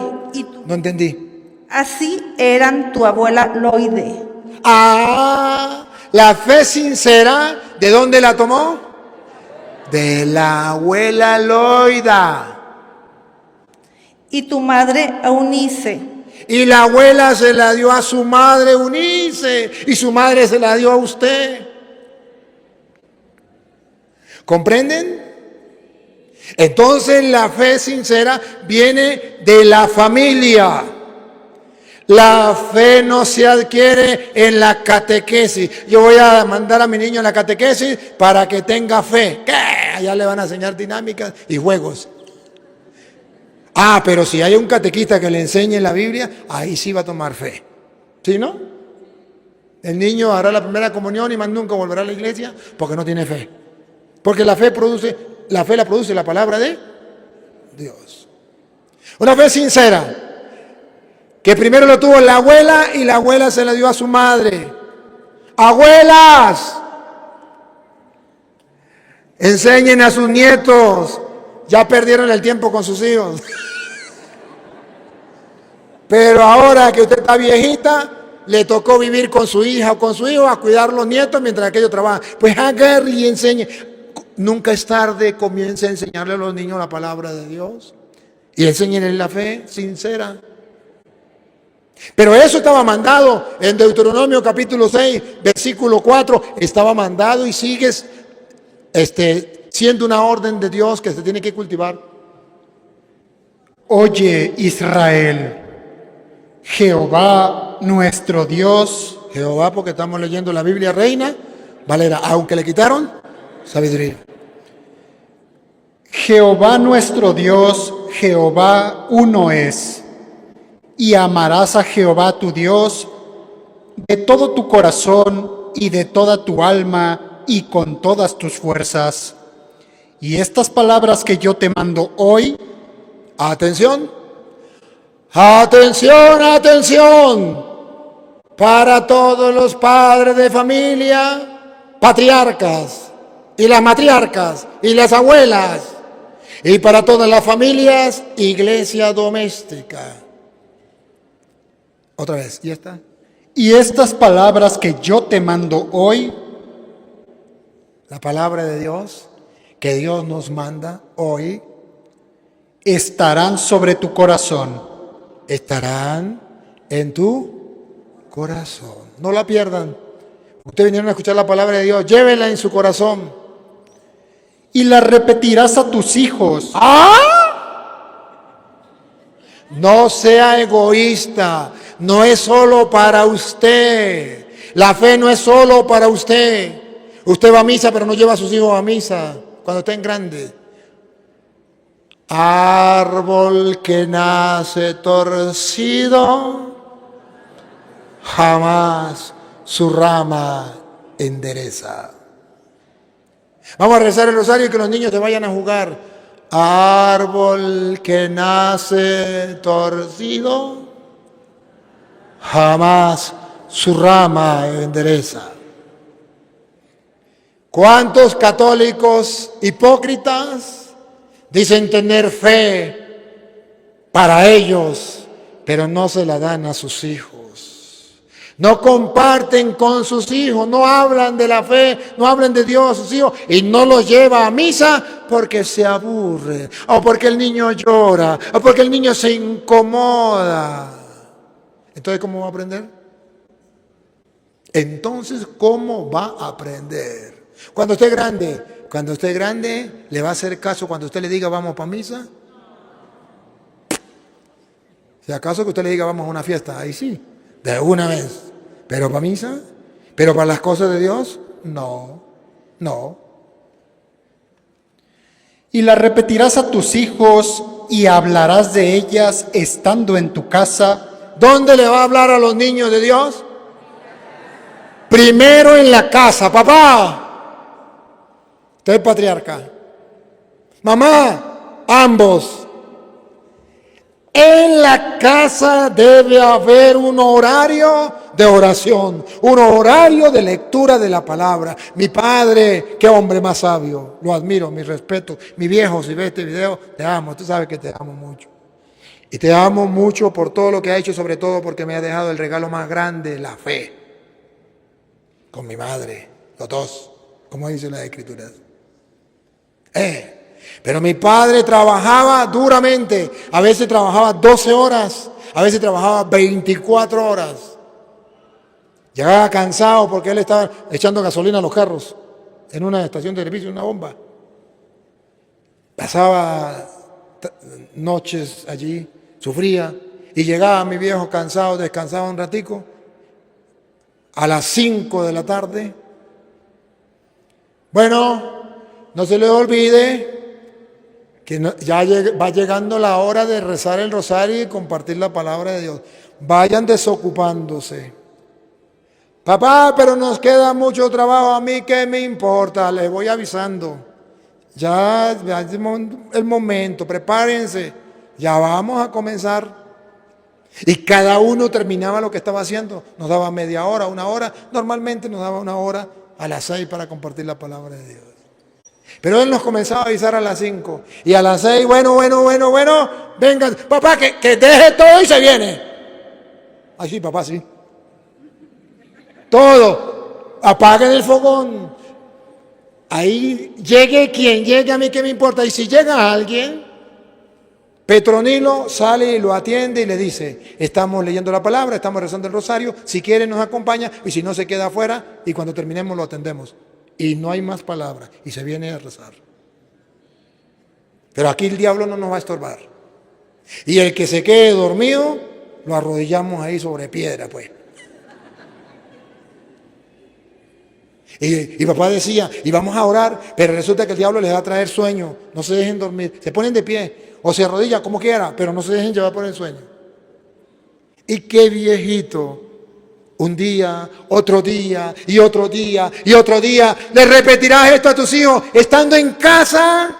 No entendí. Así eran tu abuela Loide. Ah, la fe sincera, ¿de dónde la tomó? De la abuela Loida. Y tu madre Eunice. Y la abuela se la dio a su madre Eunice. Y su madre se la dio a usted. ¿Comprenden? Entonces la fe sincera viene de la familia. La fe no se adquiere en la catequesis. Yo voy a mandar a mi niño a la catequesis para que tenga fe. ¿Qué? Allá le van a enseñar dinámicas y juegos. Ah, pero si hay un catequista que le enseñe la Biblia, ahí sí va a tomar fe. ¿Sí, no? El niño hará la primera comunión y más nunca volverá a la iglesia porque no tiene fe. Porque la fe la produce la palabra de Dios. Una fe sincera, que primero lo tuvo la abuela y la abuela se la dio a su madre. Abuelas, enseñen a sus nietos. Ya perdieron el tiempo con sus hijos. Pero ahora que usted está viejita, le tocó vivir con su hija o con su hijo a cuidar los nietos mientras aquellos trabajan. Pues agarre y enseñe. Nunca es tarde, comience a enseñarle a los niños la palabra de Dios. Y enséñenles la fe sincera. Pero eso estaba mandado en Deuteronomio capítulo 6, versículo 4. Estaba mandado y sigues siendo una orden de Dios que se tiene que cultivar. Oye, Israel, Jehová nuestro Dios, Jehová, porque estamos leyendo la Biblia Reina Valera, aunque le quitaron sabiduría. Jehová nuestro Dios, Jehová uno es, y amarás a Jehová tu Dios de todo tu corazón y de toda tu alma y con todas tus fuerzas. Y estas palabras que yo te mando hoy, Atención, atención, atención, para todos los padres de familia, patriarcas, y las matriarcas, y las abuelas, y para todas las familias, iglesia doméstica. Otra vez, ¿y esta? y estas palabras que yo te mando hoy, La palabra de Dios que Dios nos manda hoy estarán sobre tu corazón. estarán en tu corazón. No la pierdan. Ustedes vinieron a escuchar la palabra de Dios, llévenla en su corazón. Y la repetirás a tus hijos. No sea egoísta, no es solo para usted. La fe no es solo para usted. Usted va a misa, pero no lleva a sus hijos a misa cuando estén grandes. Árbol que nace torcido, jamás su rama endereza. Vamos a rezar el rosario y que los niños se vayan a jugar. Árbol que nace torcido, jamás su rama endereza. ¿Cuántos católicos hipócritas dicen tener fe para ellos, pero no se la dan a sus hijos? No comparten con sus hijos, no hablan de la fe, no hablan de Dios a sus hijos y no los lleva a misa porque se aburre, o porque el niño llora, o porque el niño se incomoda. Entonces, ¿cómo va a aprender? Entonces, ¿cómo va a aprender? Cuando esté grande, ¿le va a hacer caso cuando usted le diga vamos para misa? Si acaso que usted le diga vamos a una fiesta, ahí sí, de una vez. ¿Pero para misa? ¿Pero para las cosas de Dios? No. Y la repetirás a tus hijos y hablarás de ellas estando en tu casa. ¿Dónde le va a hablar a los niños de Dios? Primero en la casa, papá. Usted es patriarca. Mamá, ambos. En la casa debe haber un horario de oración, un horario de lectura de la palabra. Mi padre, qué hombre más sabio, lo admiro, mi respeto. Mi viejo, si ves este video, te amo, tú sabes que te amo mucho. Y te amo mucho por todo lo que ha hecho, sobre todo porque me ha dejado el regalo más grande, la fe. Con mi madre, los dos, como dicen las escrituras. Pero mi padre trabajaba duramente, a veces trabajaba 12 horas, a veces trabajaba 24 horas. Llegaba cansado porque él estaba echando gasolina a los carros en una estación de servicio, una bomba. Pasaba noches allí, sufría, y llegaba mi viejo cansado, descansaba un ratico, a las 5 de la tarde. Bueno, no se le olvide que va llegando la hora de rezar el rosario y compartir la palabra de Dios. Vayan desocupándose. Papá, pero nos queda mucho trabajo. A mí, ¿qué me importa? Les voy avisando. Ya es el momento, prepárense. Ya vamos a comenzar. Y cada uno terminaba lo que estaba haciendo. Nos daba media hora, una hora. Normalmente nos daba una hora a las 6 para compartir la palabra de Dios. Pero él nos comenzaba a avisar a las 5. Y a las 6, bueno, vengan. Papá, que deje todo y se viene. Ay, sí, papá, sí. Todo. Apaguen el fogón. Ahí llegue quien llegue, a mí qué me importa. Y si llega alguien, Petronilo sale y lo atiende y le dice: estamos leyendo la palabra, estamos rezando el rosario, si quiere nos acompaña, y si no se queda afuera, y cuando terminemos lo atendemos. Y no hay más palabras, y se viene a rezar. Pero aquí el diablo no nos va a estorbar. Y el que se quede dormido, lo arrodillamos ahí sobre piedra, pues. Y papá decía, y vamos a orar, pero resulta que el diablo les va a traer sueño. No se dejen dormir, se ponen de pie o se arrodillan como quiera, pero no se dejen llevar por el sueño. Y qué viejito, un día, otro día, y otro día, y otro día, le repetirás esto a tus hijos, estando en casa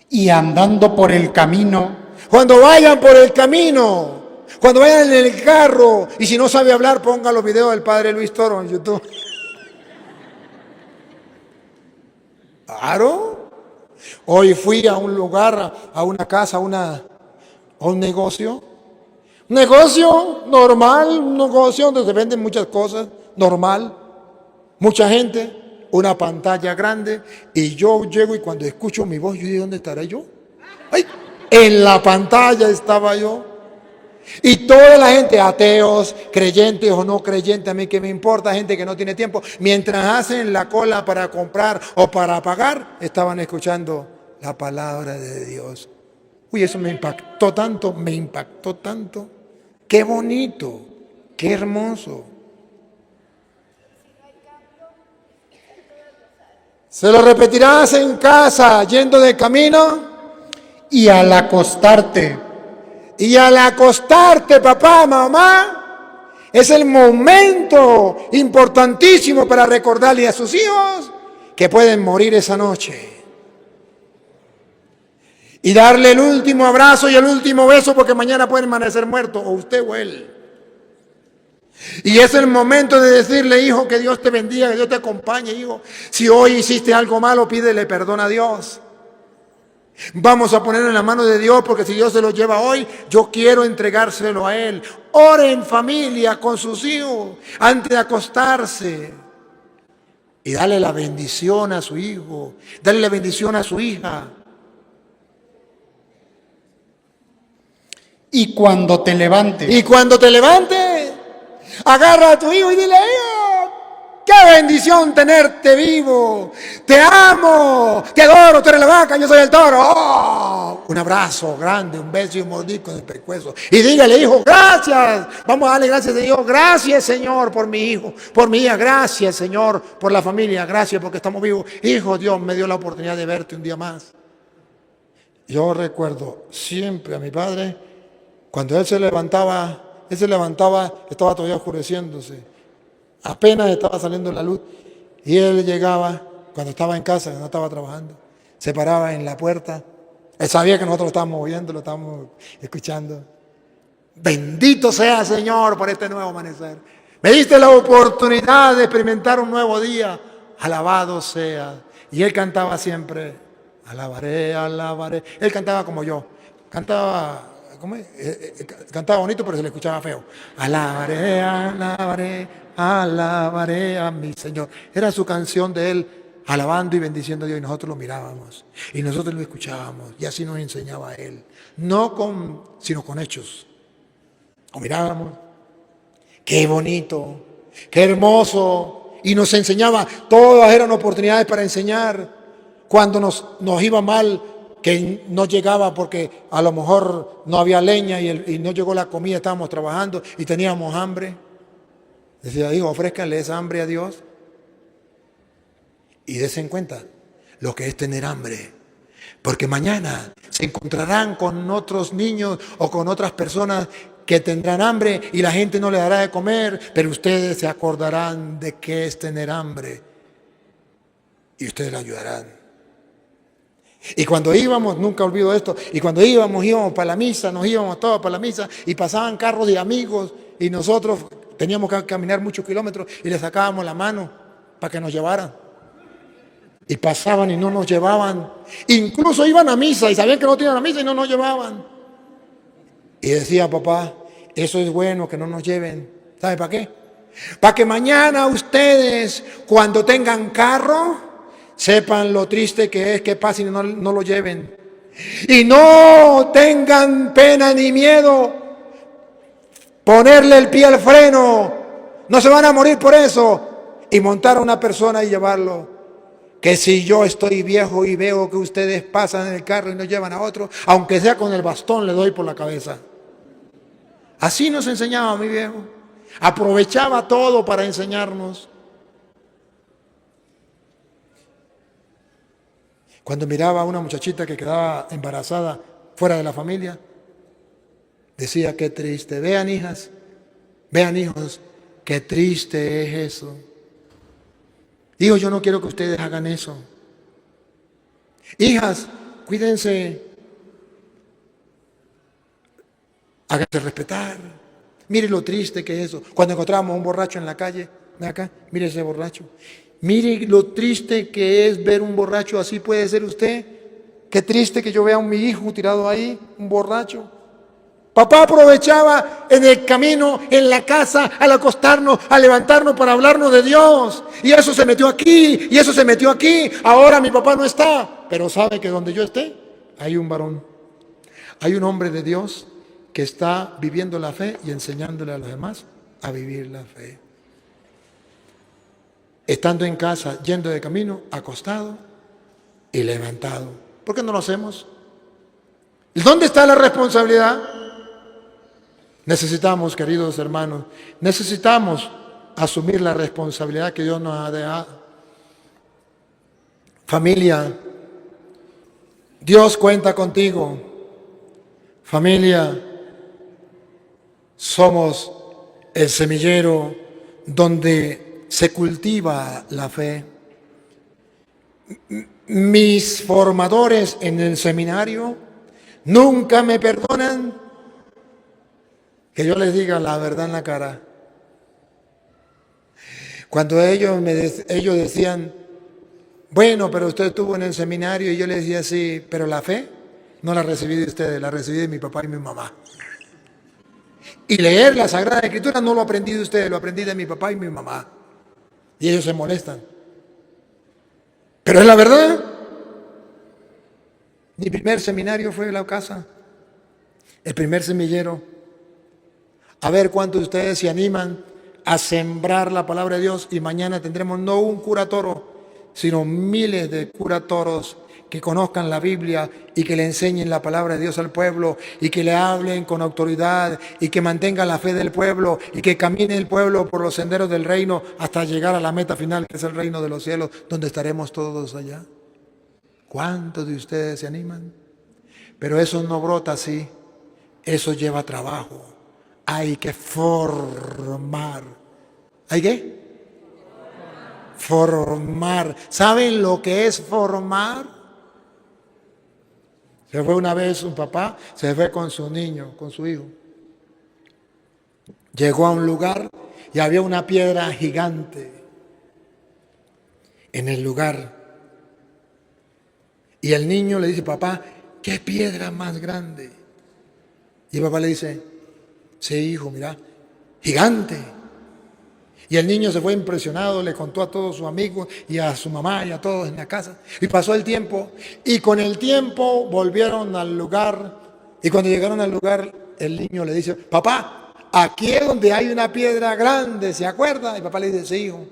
y andando por el camino, cuando vayan por el camino, cuando vayan en el carro, y si no sabe hablar, ponga los videos del padre Luis Toro en YouTube. Claro. Hoy fui a un lugar, a una casa, a un negocio. Un negocio normal, un negocio donde se venden muchas cosas, normal. Mucha gente, una pantalla grande, y yo llego y cuando escucho mi voz, yo digo, ¿dónde estaré yo? ¡Ay! En la pantalla estaba yo. Y toda la gente, ateos, creyentes o no creyentes, a mí que me importa, gente que no tiene tiempo, mientras hacen la cola para comprar o para pagar, estaban escuchando la palabra de Dios. Uy, eso me impactó tanto. Qué bonito, qué hermoso. Se lo repetirás en casa, yendo de camino. y al acostarte, Y al acostarte, papá, mamá, es el momento importantísimo para recordarle a sus hijos que pueden morir esa noche. Y darle el último abrazo y el último beso porque mañana pueden amanecer muertos, o usted o él. Y es el momento de decirle, hijo, que Dios te bendiga, que Dios te acompañe, hijo. Si hoy hiciste algo malo, pídele perdón a Dios. Vamos a ponerlo en la mano de Dios, porque si Dios se lo lleva hoy, yo quiero entregárselo a Él. Ore en familia con sus hijos antes de acostarse. Y dale la bendición a su hijo, dale la bendición a su hija. y cuando te levantes, Y cuando te levantes, agarra a tu hijo y dile, hijo, qué bendición tenerte vivo. Te amo, te adoro, tú eres la vaca, yo soy el toro. ¡Oh! Un abrazo grande, un beso y un mordisco en el pescuezo. Y dígale, hijo, gracias. Vamos a darle gracias a Dios. Gracias, Señor, por mi hijo, por mi hija. Gracias, Señor, por la familia. Gracias porque estamos vivos. Hijo, Dios me dio la oportunidad de verte un día más. Yo recuerdo siempre a mi padre, cuando él se levantaba, estaba todavía oscureciéndose. Apenas estaba saliendo la luz. Y él llegaba, cuando estaba en casa, no estaba trabajando, se paraba en la puerta. Él sabía que nosotros lo estábamos oyendo, lo estábamos escuchando. Bendito sea, Señor, por este nuevo amanecer. Me diste la oportunidad de experimentar un nuevo día. Alabado sea. Y él cantaba siempre, alabaré, alabaré. Él cantaba como yo. Cantaba... ¿Cómo es? Cantaba bonito, pero se le escuchaba feo. Alabaré, alabaré, alabaré a mi Señor. Era su canción de él, alabando y bendiciendo a Dios. Y nosotros lo mirábamos. Y nosotros lo escuchábamos. Y así nos enseñaba él. Sino con hechos. Lo mirábamos. Qué bonito, qué hermoso. Y nos enseñaba. Todas eran oportunidades para enseñar. Cuando nos iba mal, que no llegaba porque a lo mejor no había leña y no llegó la comida, estábamos trabajando y teníamos hambre. Decía, hijo, ofrézcanle esa hambre a Dios y desen cuenta lo que es tener hambre. Porque mañana se encontrarán con otros niños o con otras personas que tendrán hambre y la gente no le dará de comer, pero ustedes se acordarán de qué es tener hambre y ustedes le ayudarán. Y cuando íbamos, nunca olvido esto, y cuando íbamos para la misa, nos íbamos todos para la misa y pasaban carros de amigos y nosotros teníamos que caminar muchos kilómetros y les sacábamos la mano para que nos llevaran. Y pasaban y no nos llevaban. Incluso iban a misa y sabían que no tenían a misa y no nos llevaban. Y decía, papá, eso es bueno que no nos lleven. ¿Sabe para qué? Para que mañana ustedes, cuando tengan carro, sepan lo triste que es que pasen y no lo lleven. Y no tengan pena ni miedo ponerle el pie al freno. No se van a morir por eso. Y montar a una persona y llevarlo. Que si yo estoy viejo y veo que ustedes pasan en el carro y nos llevan a otro, aunque sea con el bastón, le doy por la cabeza. Así nos enseñaba mi viejo. Aprovechaba todo para enseñarnos. Cuando miraba a una muchachita que quedaba embarazada fuera de la familia, decía, qué triste. Vean, hijas, vean, hijos, qué triste es eso. Hijos, yo no quiero que ustedes hagan eso. Hijas, cuídense. Háganse respetar. Mire lo triste que es eso. Cuando encontramos un borracho en la calle, ven acá, mire ese borracho. Mire lo triste que es ver un borracho, así puede ser usted. Qué triste que yo vea a mi hijo tirado ahí, un borracho. Papá aprovechaba en el camino, en la casa, al acostarnos, al levantarnos para hablarnos de Dios. Y eso se metió aquí, y eso se metió aquí. Ahora mi papá no está. Pero sabe que donde yo esté, hay un varón. Hay un hombre de Dios que está viviendo la fe y enseñándole a los demás a vivir la fe. Estando en casa, yendo de camino, acostado y levantado. ¿Por qué no lo hacemos? ¿Dónde está la responsabilidad? Necesitamos, queridos hermanos, necesitamos asumir la responsabilidad que Dios nos ha dejado. Familia, Dios cuenta contigo. Familia, somos el semillero donde se cultiva la fe. Mis formadores en el seminario nunca me perdonan que yo les diga la verdad en la cara. Cuando ellos decían, bueno, pero usted estuvo en el seminario, y yo les decía, sí, pero la fe no la recibí de ustedes, la recibí de mi papá y mi mamá. Y leer la Sagrada Escritura no lo aprendí de ustedes, lo aprendí de mi papá y mi mamá. Y ellos se molestan. Pero es la verdad. Mi primer seminario fue la casa, el primer semillero. A ver cuántos de ustedes se animan a sembrar la palabra de Dios y mañana tendremos no un cura toro, sino miles de cura toros que conozcan la Biblia y que le enseñen la palabra de Dios al pueblo y que le hablen con autoridad y que mantengan la fe del pueblo y que camine el pueblo por los senderos del reino hasta llegar a la meta final, que es el reino de los cielos, donde estaremos todos allá. ¿Cuántos de ustedes se animan? Pero eso no brota así, eso lleva trabajo. Hay que formar. ¿Hay qué? Formar. ¿Saben lo que es formar? Se fue una vez un papá, se fue con su niño, con su hijo. Llegó a un lugar y había una piedra gigante en el lugar. Y el niño le dice, papá, ¿qué piedra más grande? Y el papá le dice, sí, hijo, mira, gigante. Y el niño se fue impresionado, le contó a todos sus amigos y a su mamá y a todos en la casa. Y pasó el tiempo, y con el tiempo volvieron al lugar. Y cuando llegaron al lugar, el niño le dice, papá, aquí es donde hay una piedra grande, ¿se acuerda? Y papá le dice, sí, hijo.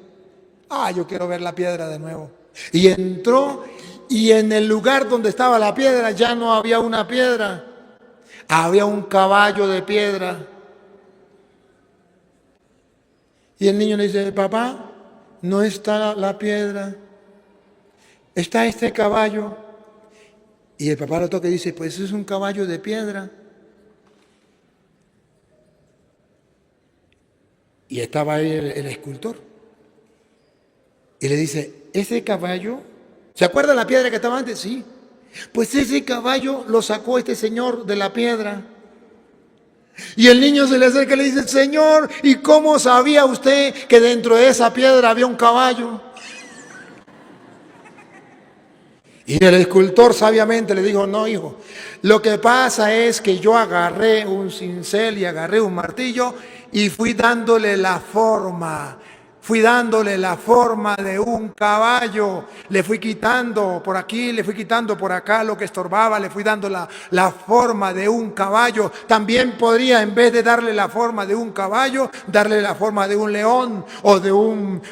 Yo quiero ver la piedra de nuevo. Y entró, y en el lugar donde estaba la piedra ya no había una piedra, había un caballo de piedra. Y el niño le dice, papá, no está la piedra, está este caballo. Y el papá lo toca y dice, pues es un caballo de piedra. Y estaba ahí el escultor. Y le dice, ese caballo, ¿se acuerda la piedra que estaba antes? Sí. Pues ese caballo lo sacó este señor de la piedra. Y el niño se le acerca y le dice, Señor, ¿y cómo sabía usted que dentro de esa piedra había un caballo? Y el escultor sabiamente le dijo, no, hijo, lo que pasa es que yo agarré un cincel y agarré un martillo y fui dándole la forma de un caballo. Le fui quitando por aquí, le fui quitando por acá lo que estorbaba, le fui dando la forma de un caballo. También podría, en vez de darle la forma de un caballo, darle la forma de un león o de un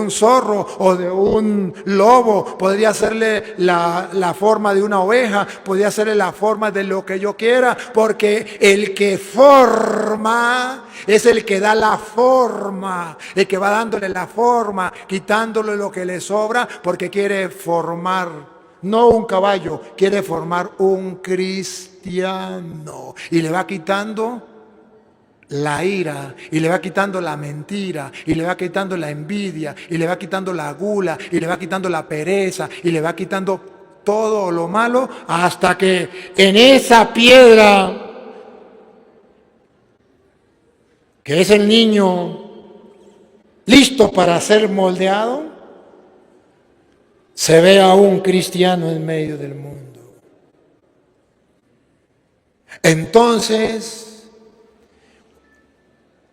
zorro o de un lobo. Podría hacerle la forma de una oveja, podría hacerle la forma de lo que yo quiera, porque el que forma es el que da la forma, el que va dándole la forma, quitándole lo que le sobra, porque quiere formar, no un caballo, quiere formar un cristiano. Y le va quitando la ira, y le va quitando la mentira, y le va quitando la envidia, y le va quitando la gula, y le va quitando la pereza, y le va quitando todo lo malo, hasta que en esa piedra, que es el niño listo para ser moldeado, se ve a un cristiano en medio del mundo. Entonces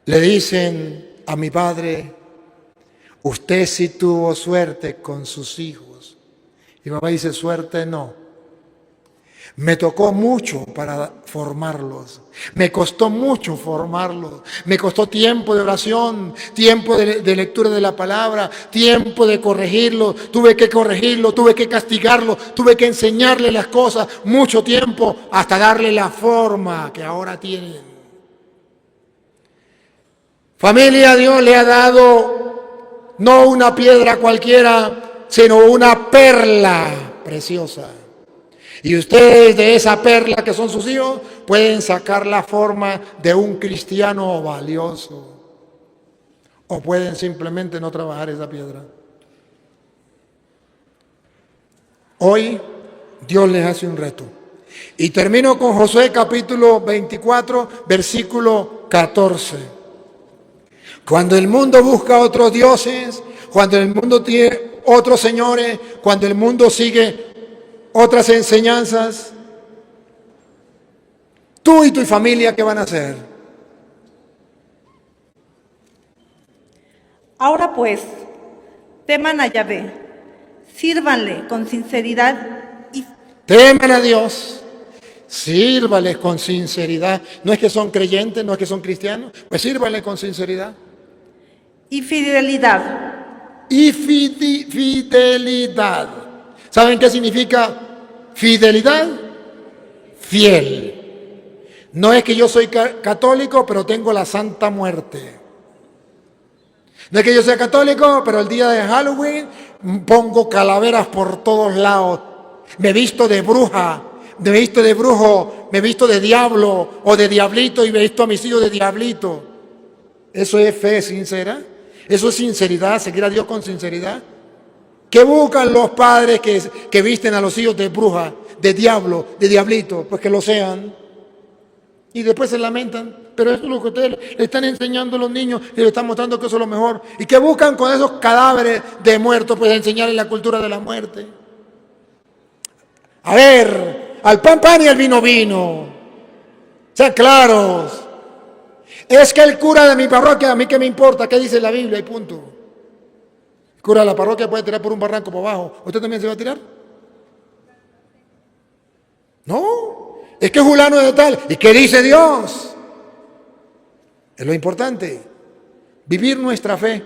le dicen a mi padre, usted sí tuvo suerte con sus hijos. Y mi papá dice, suerte no. Me tocó mucho para formarlos. Me costó mucho formarlos. Me costó tiempo de oración, tiempo de lectura de la palabra, tiempo de corregirlo. Tuve que corregirlo, tuve que castigarlo, tuve que enseñarle las cosas, mucho tiempo, hasta darle la forma que ahora tienen. Familia, Dios le ha dado no una piedra cualquiera, sino una perla preciosa. Y ustedes de esa perla que son sus hijos pueden sacar la forma de un cristiano valioso. O pueden simplemente no trabajar esa piedra. Hoy Dios les hace un reto. Y termino con Josué capítulo 24, versículo 14. Cuando el mundo busca otros dioses, cuando el mundo tiene otros señores, cuando el mundo sigue otras enseñanzas, tú y tu familia, ¿qué van a hacer? Ahora pues, teman a Yahvé, sírvanle con sinceridad y Teman a Dios, sírvales con sinceridad. No es que son creyentes, no es que son cristianos, pues sírvale con sinceridad. fidelidad. Y fidelidad. ¿Saben qué significa fidelidad? Fiel. No es que yo soy católico, pero tengo la Santa Muerte. No es que yo sea católico, pero el día de Halloween pongo calaveras por todos lados. Me visto de bruja, me visto de brujo, me visto de diablo o de diablito y me visto a mis hijos de diablito. ¿Eso es fe sincera? ¿Eso es sinceridad? ¿Seguir a Dios con sinceridad? ¿Qué buscan los padres que visten a los hijos de bruja, de diablo, de diablito? Pues que lo sean. Y después se lamentan. Pero eso es lo que ustedes le están enseñando a los niños y le están mostrando que eso es lo mejor. ¿Y qué buscan con esos cadáveres de muertos? Pues enseñarles la cultura de la muerte. A ver, al pan pan y al vino vino. Sean claros. Es que el cura de mi parroquia, a mí qué me importa, qué dice la Biblia y punto. El cura de la parroquia puede tirar por un barranco por abajo. ¿Usted también se va a tirar? No, es que fulano es de tal. ¿Y qué dice Dios? Es lo importante, vivir nuestra fe.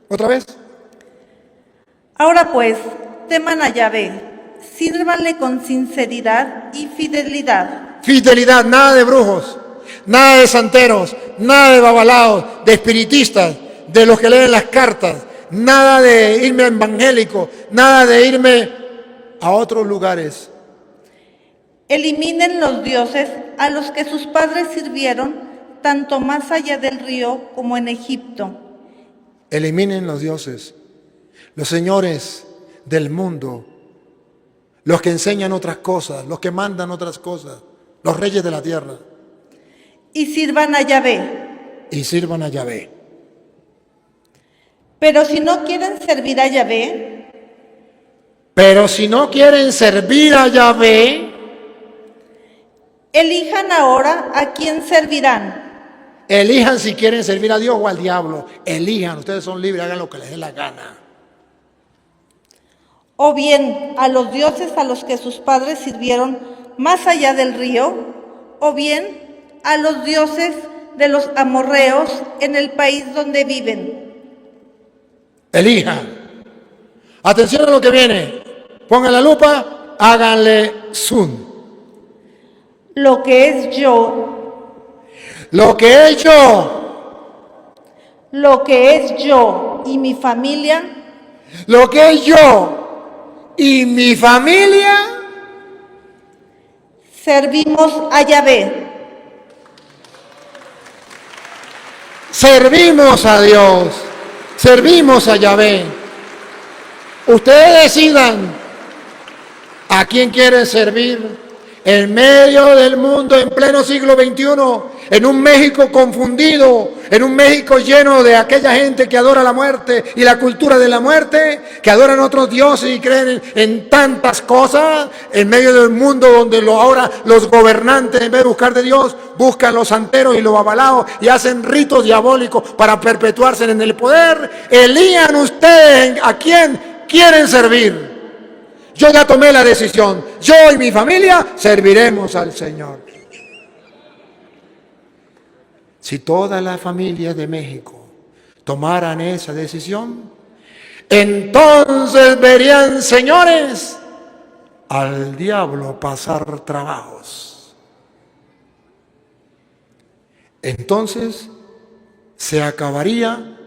¿Otra vez? Ahora pues, teman a Yahvé, sírvanle con sinceridad y fidelidad. Fidelidad, nada de brujos, nada de santeros, nada de babalaos, de espiritistas, de los que leen las cartas, nada de irme a evangélico, nada de irme a otros lugares. Eliminen los dioses a los que sus padres sirvieron, tanto más allá del río como en Egipto. Eliminen los dioses, los señores del mundo, los que enseñan otras cosas, los que mandan otras cosas, los reyes de la tierra. Y sirvan a Yahvé. Y sirvan a Yahvé. Pero si no quieren servir a Yahvé, Pero si no quieren servir a Yahvé, elijan ahora a quién servirán. elijan si quieren servir a Dios o al diablo. Elijan, ustedes son libres, hagan lo que les dé la gana. O bien a los dioses a los que sus padres sirvieron más allá del río, o bien a los dioses de los amorreos en el país donde viven. Elijan. Atención a lo que viene. Pongan la lupa, háganle zoom. Lo que es yo, Lo que es yo, lo que es yo y mi familia, lo que es yo y mi familia, servimos a Yahvé. servimos a Dios, servimos a Yahvé. Ustedes decidan a quién quieren servir. En medio del mundo, en pleno siglo XXI, en un México confundido, en un México lleno de aquella gente que adora la muerte y la cultura de la muerte, que adoran otros dioses y creen en tantas cosas, en medio del mundo donde ahora los gobernantes, en vez de buscar de Dios, buscan los santeros y los babalaos y hacen ritos diabólicos para perpetuarse en el poder. Elían ustedes a quién quieren servir. Yo ya tomé la decisión. Yo y mi familia serviremos al Señor. Si todas las familias de México tomaran esa decisión, entonces verían, señores, al diablo pasar trabajos. Entonces se acabaría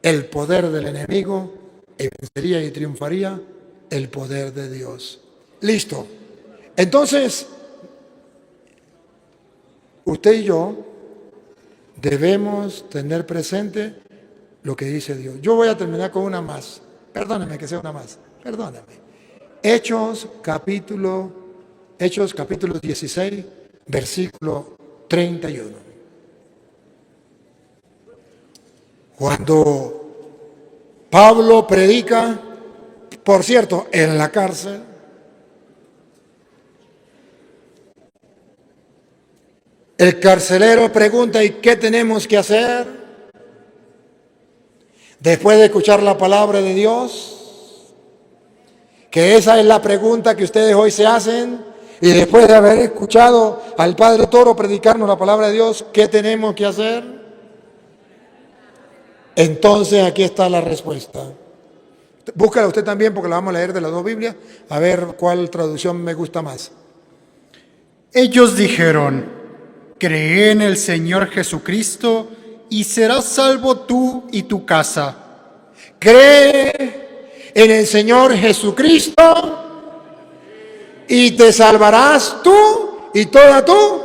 el poder del enemigo y vencería y triunfaría el poder de Dios. Listo. Entonces, usted y yo debemos tener presente lo que dice Dios. Yo voy a terminar con una más. Perdóname que sea una más. Perdóname. Hechos capítulo 16, versículo 31. Cuando Pablo predica, por cierto, en la cárcel, el carcelero pregunta: ¿y qué tenemos que hacer? Después de escuchar la palabra de Dios, que esa es la pregunta que ustedes hoy se hacen, y después de haber escuchado al Padre Toro predicarnos la palabra de Dios, ¿qué tenemos que hacer? Entonces aquí está la respuesta. Búscala usted también porque la vamos a leer de las dos Biblias, a ver cuál traducción me gusta más. Ellos dijeron: cree en el Señor Jesucristo y serás salvo tú y tu casa. Cree en el Señor Jesucristo y te salvarás tú y toda tu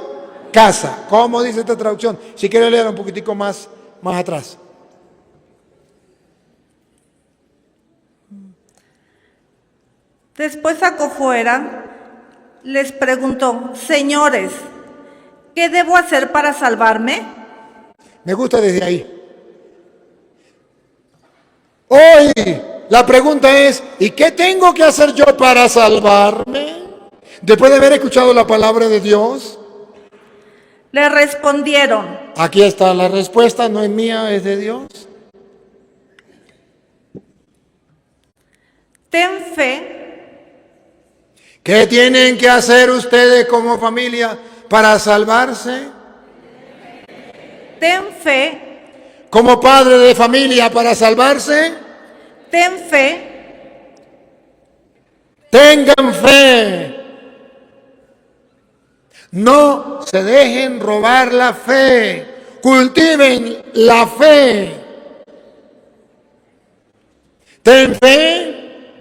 casa. ¿Cómo dice esta traducción? Si quiere leer un poquitico más atrás. Después sacó fuera, les preguntó: señores, ¿qué debo hacer para salvarme? Me gusta desde ahí. Hoy la pregunta es: ¿y qué tengo que hacer yo para salvarme? Después de haber escuchado la palabra de Dios, Le respondieron: aquí está la respuesta, no es mía, es de Dios. ten fe, ¿Qué tienen que hacer ustedes como familia para salvarse? ten fe, Como padre de familia para salvarse, ten fe, tengan fe. No se dejen robar la fe. Cultiven la fe. Ten fe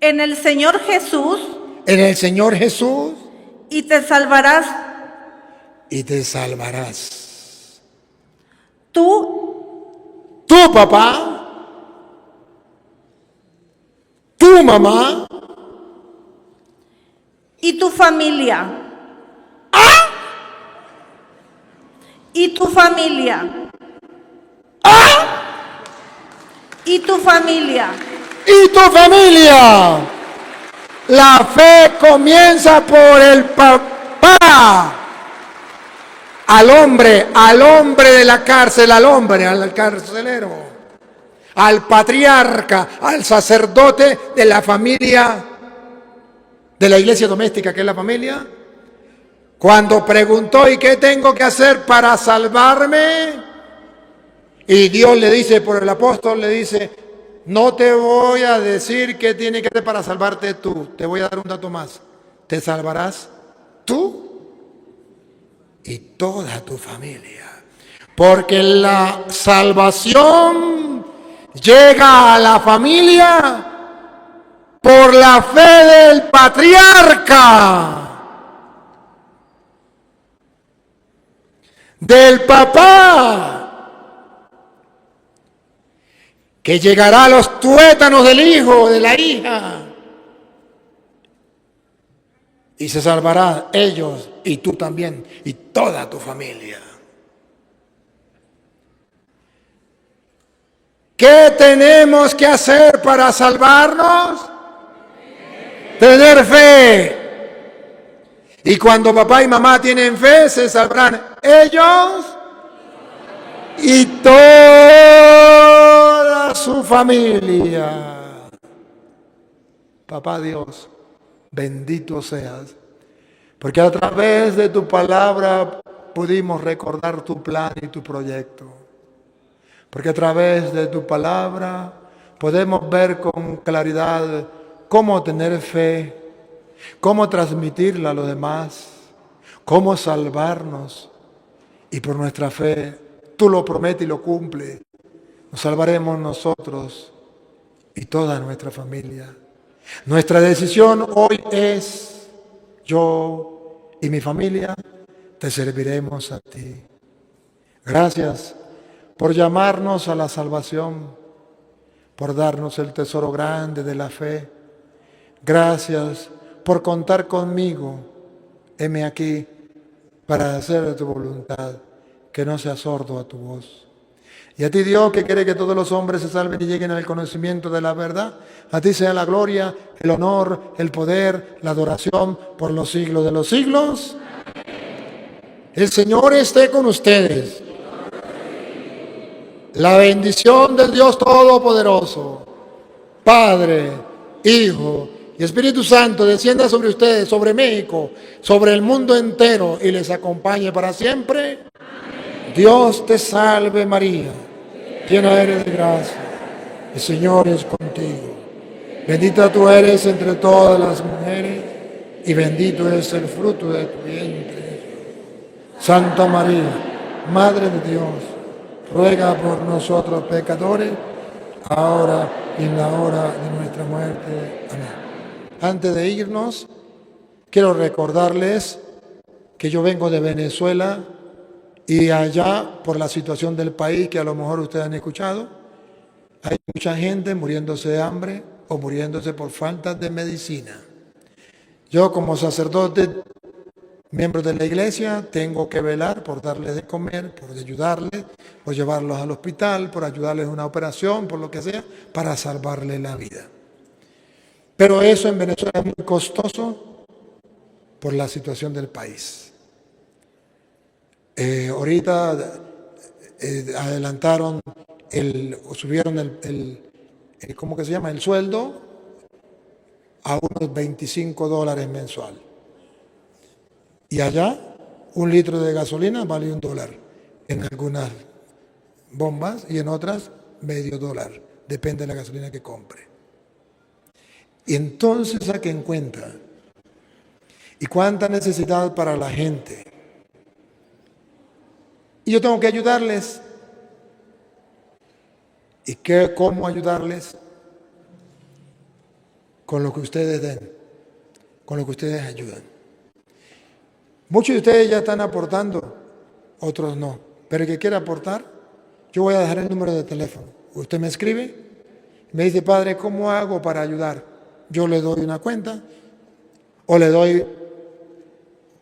en el Señor Jesús en el Señor Jesús y te salvarás y te salvarás. tú Tu papá, tu mamá y tu familia. Y tu familia. Y tu familia. y tu familia. La fe comienza por el papá. Al hombre de la cárcel, al carcelero, al patriarca, al sacerdote de la familia, de la iglesia doméstica, que es la familia. Cuando preguntó, ¿y qué tengo que hacer para salvarme? Y Dios le dice, por el apóstol, le dice, no te voy a decir qué tiene que hacer para salvarte tú. Te voy a dar un dato más. Te salvarás tú y toda tu familia. Porque la salvación llega a la familia por la fe del patriarca, del papá, que llegará a los tuétanos del hijo, de la hija, y se salvará ellos y tú también y toda tu familia. ¿Qué tenemos que hacer para salvarnos? Tener fe. Y cuando papá y mamá tienen fe, se salvarán ellos y toda su familia. Papá Dios, bendito seas, porque a través de tu palabra pudimos recordar tu plan y tu proyecto. Porque a través de tu palabra podemos ver con claridad cómo tener fe, cómo transmitirla a los demás, cómo salvarnos. Y por nuestra fe, tú lo prometes y lo cumples. Nos salvaremos nosotros y toda nuestra familia. Nuestra decisión hoy es, yo y mi familia, te serviremos a ti. Gracias por llamarnos a la salvación, por darnos el tesoro grande de la fe. Gracias por contar conmigo. Heme aquí para hacer tu voluntad, que no sea sordo a tu voz. Y a ti, Dios, que quiere que todos los hombres se salven y lleguen al conocimiento de la verdad, a ti sea la gloria, el honor, el poder, la adoración por los siglos de los siglos. El Señor esté con ustedes. La bendición del Dios Todopoderoso, Padre, Hijo y Espíritu Santo, descienda sobre ustedes, sobre México, sobre el mundo entero y les acompañe para siempre. Dios te salve María, llena eres de gracia, el Señor es contigo. Bendita tú eres entre todas las mujeres y bendito es el fruto de tu vientre. Santa María, Madre de Dios, ruega por nosotros pecadores, ahora y en la hora de nuestra muerte. Amén. Antes de irnos, quiero recordarles que yo vengo de Venezuela y allá, por la situación del país, que a lo mejor ustedes han escuchado, hay mucha gente muriéndose de hambre o muriéndose por falta de medicina. Yo, como sacerdote, miembro de la iglesia, tengo que velar por darles de comer, por ayudarles, por llevarlos al hospital, por ayudarles a una operación, por lo que sea, para salvarles la vida. Pero eso en Venezuela es muy costoso por la situación del país. Ahorita adelantaron, subieron ¿cómo que se llama? El sueldo a unos $25 mensual. Y allá, un litro de gasolina vale $1 en algunas bombas y en otras $0.50. Depende de la gasolina que compre. Y entonces saquen cuenta. ¿Y cuánta necesidad para la gente? Y yo tengo que ayudarles. ¿Y cómo ayudarles? Con lo que ustedes den, con lo que ustedes ayudan. Muchos de ustedes ya están aportando, otros no. Pero el que quiera aportar, yo voy a dejar el número de teléfono. Usted me escribe, me dice, padre, ¿cómo hago para ayudar? Yo le doy una cuenta, o le doy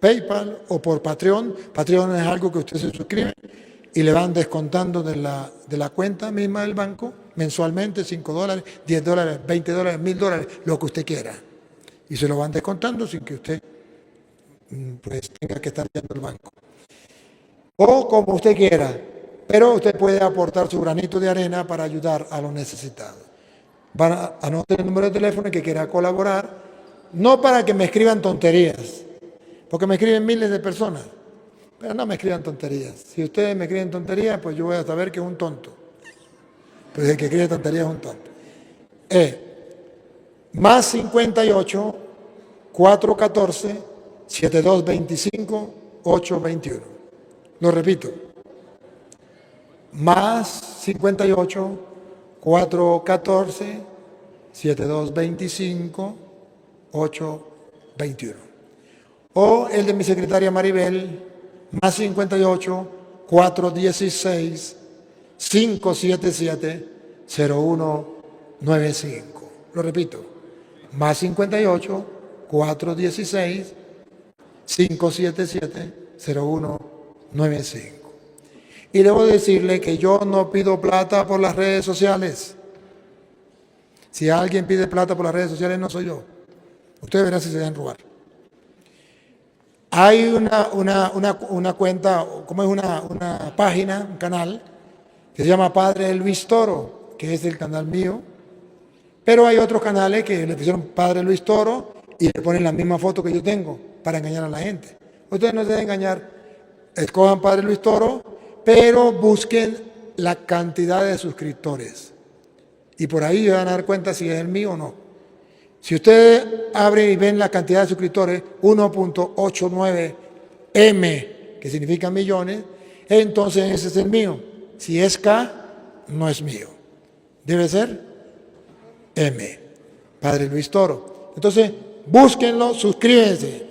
PayPal, o por Patreon. Patreon es algo que usted se suscribe y le van descontando de la cuenta misma del banco mensualmente, $5, $10, $20, $1,000, lo que usted quiera. Y se lo van descontando sin que usted pues tenga que estar yendo al banco. O como usted quiera, pero usted puede aportar su granito de arena para ayudar a los necesitados. Van a anotar el número de teléfono que quiera colaborar, no para que me escriban tonterías, porque me escriben miles de personas, pero no me escriban tonterías. Si ustedes me escriben tonterías, pues yo voy a saber que es un tonto. Pues el que escribe tonterías es un tonto. Más 58 414 7225 821. Lo repito. Más 58 414 7225 821. O el de mi secretaria Maribel, más 58 416 577 0195. Lo repito, más 58 416 577 0195. Y debo decirle que yo no pido plata por las redes sociales. Si alguien pide plata por las redes sociales, no soy yo. Ustedes verán si se dejan robar. Hay una cuenta, como es una página, un canal, que se llama Padre Luis Toro, que es el canal mío. Pero hay otros canales que le pusieron Padre Luis Toro y le ponen la misma foto que yo tengo para engañar a la gente. Ustedes no se deben engañar. Escojan Padre Luis Toro, pero busquen la cantidad de suscriptores. Y por ahí van a dar cuenta si es el mío o no. Si ustedes abren y ven la cantidad de suscriptores, 1.89 M, que significa millones, entonces ese es el mío. Si es K, no es mío. Debe ser M, Padre Luis Toro. Entonces, búsquenlo, suscríbanse.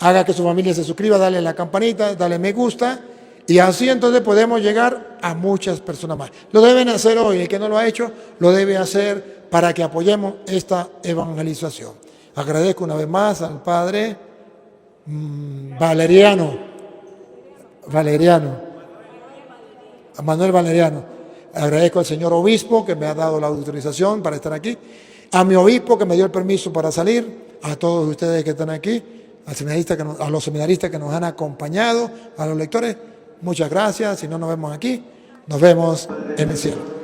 Haga que su familia se suscriba, dale la campanita, dale me gusta. Y así entonces podemos llegar a muchas personas más. Lo deben hacer hoy. El que no lo ha hecho, lo debe hacer para que apoyemos esta evangelización. Agradezco una vez más al Padre Valeriano, a Manuel Valeriano. Agradezco al señor obispo que me ha dado la autorización para estar aquí, a mi obispo que me dio el permiso para salir, a todos ustedes que están aquí, a los seminaristas que nos han acompañado, a los lectores. Muchas gracias. Si no nos vemos aquí, nos vemos en el cielo.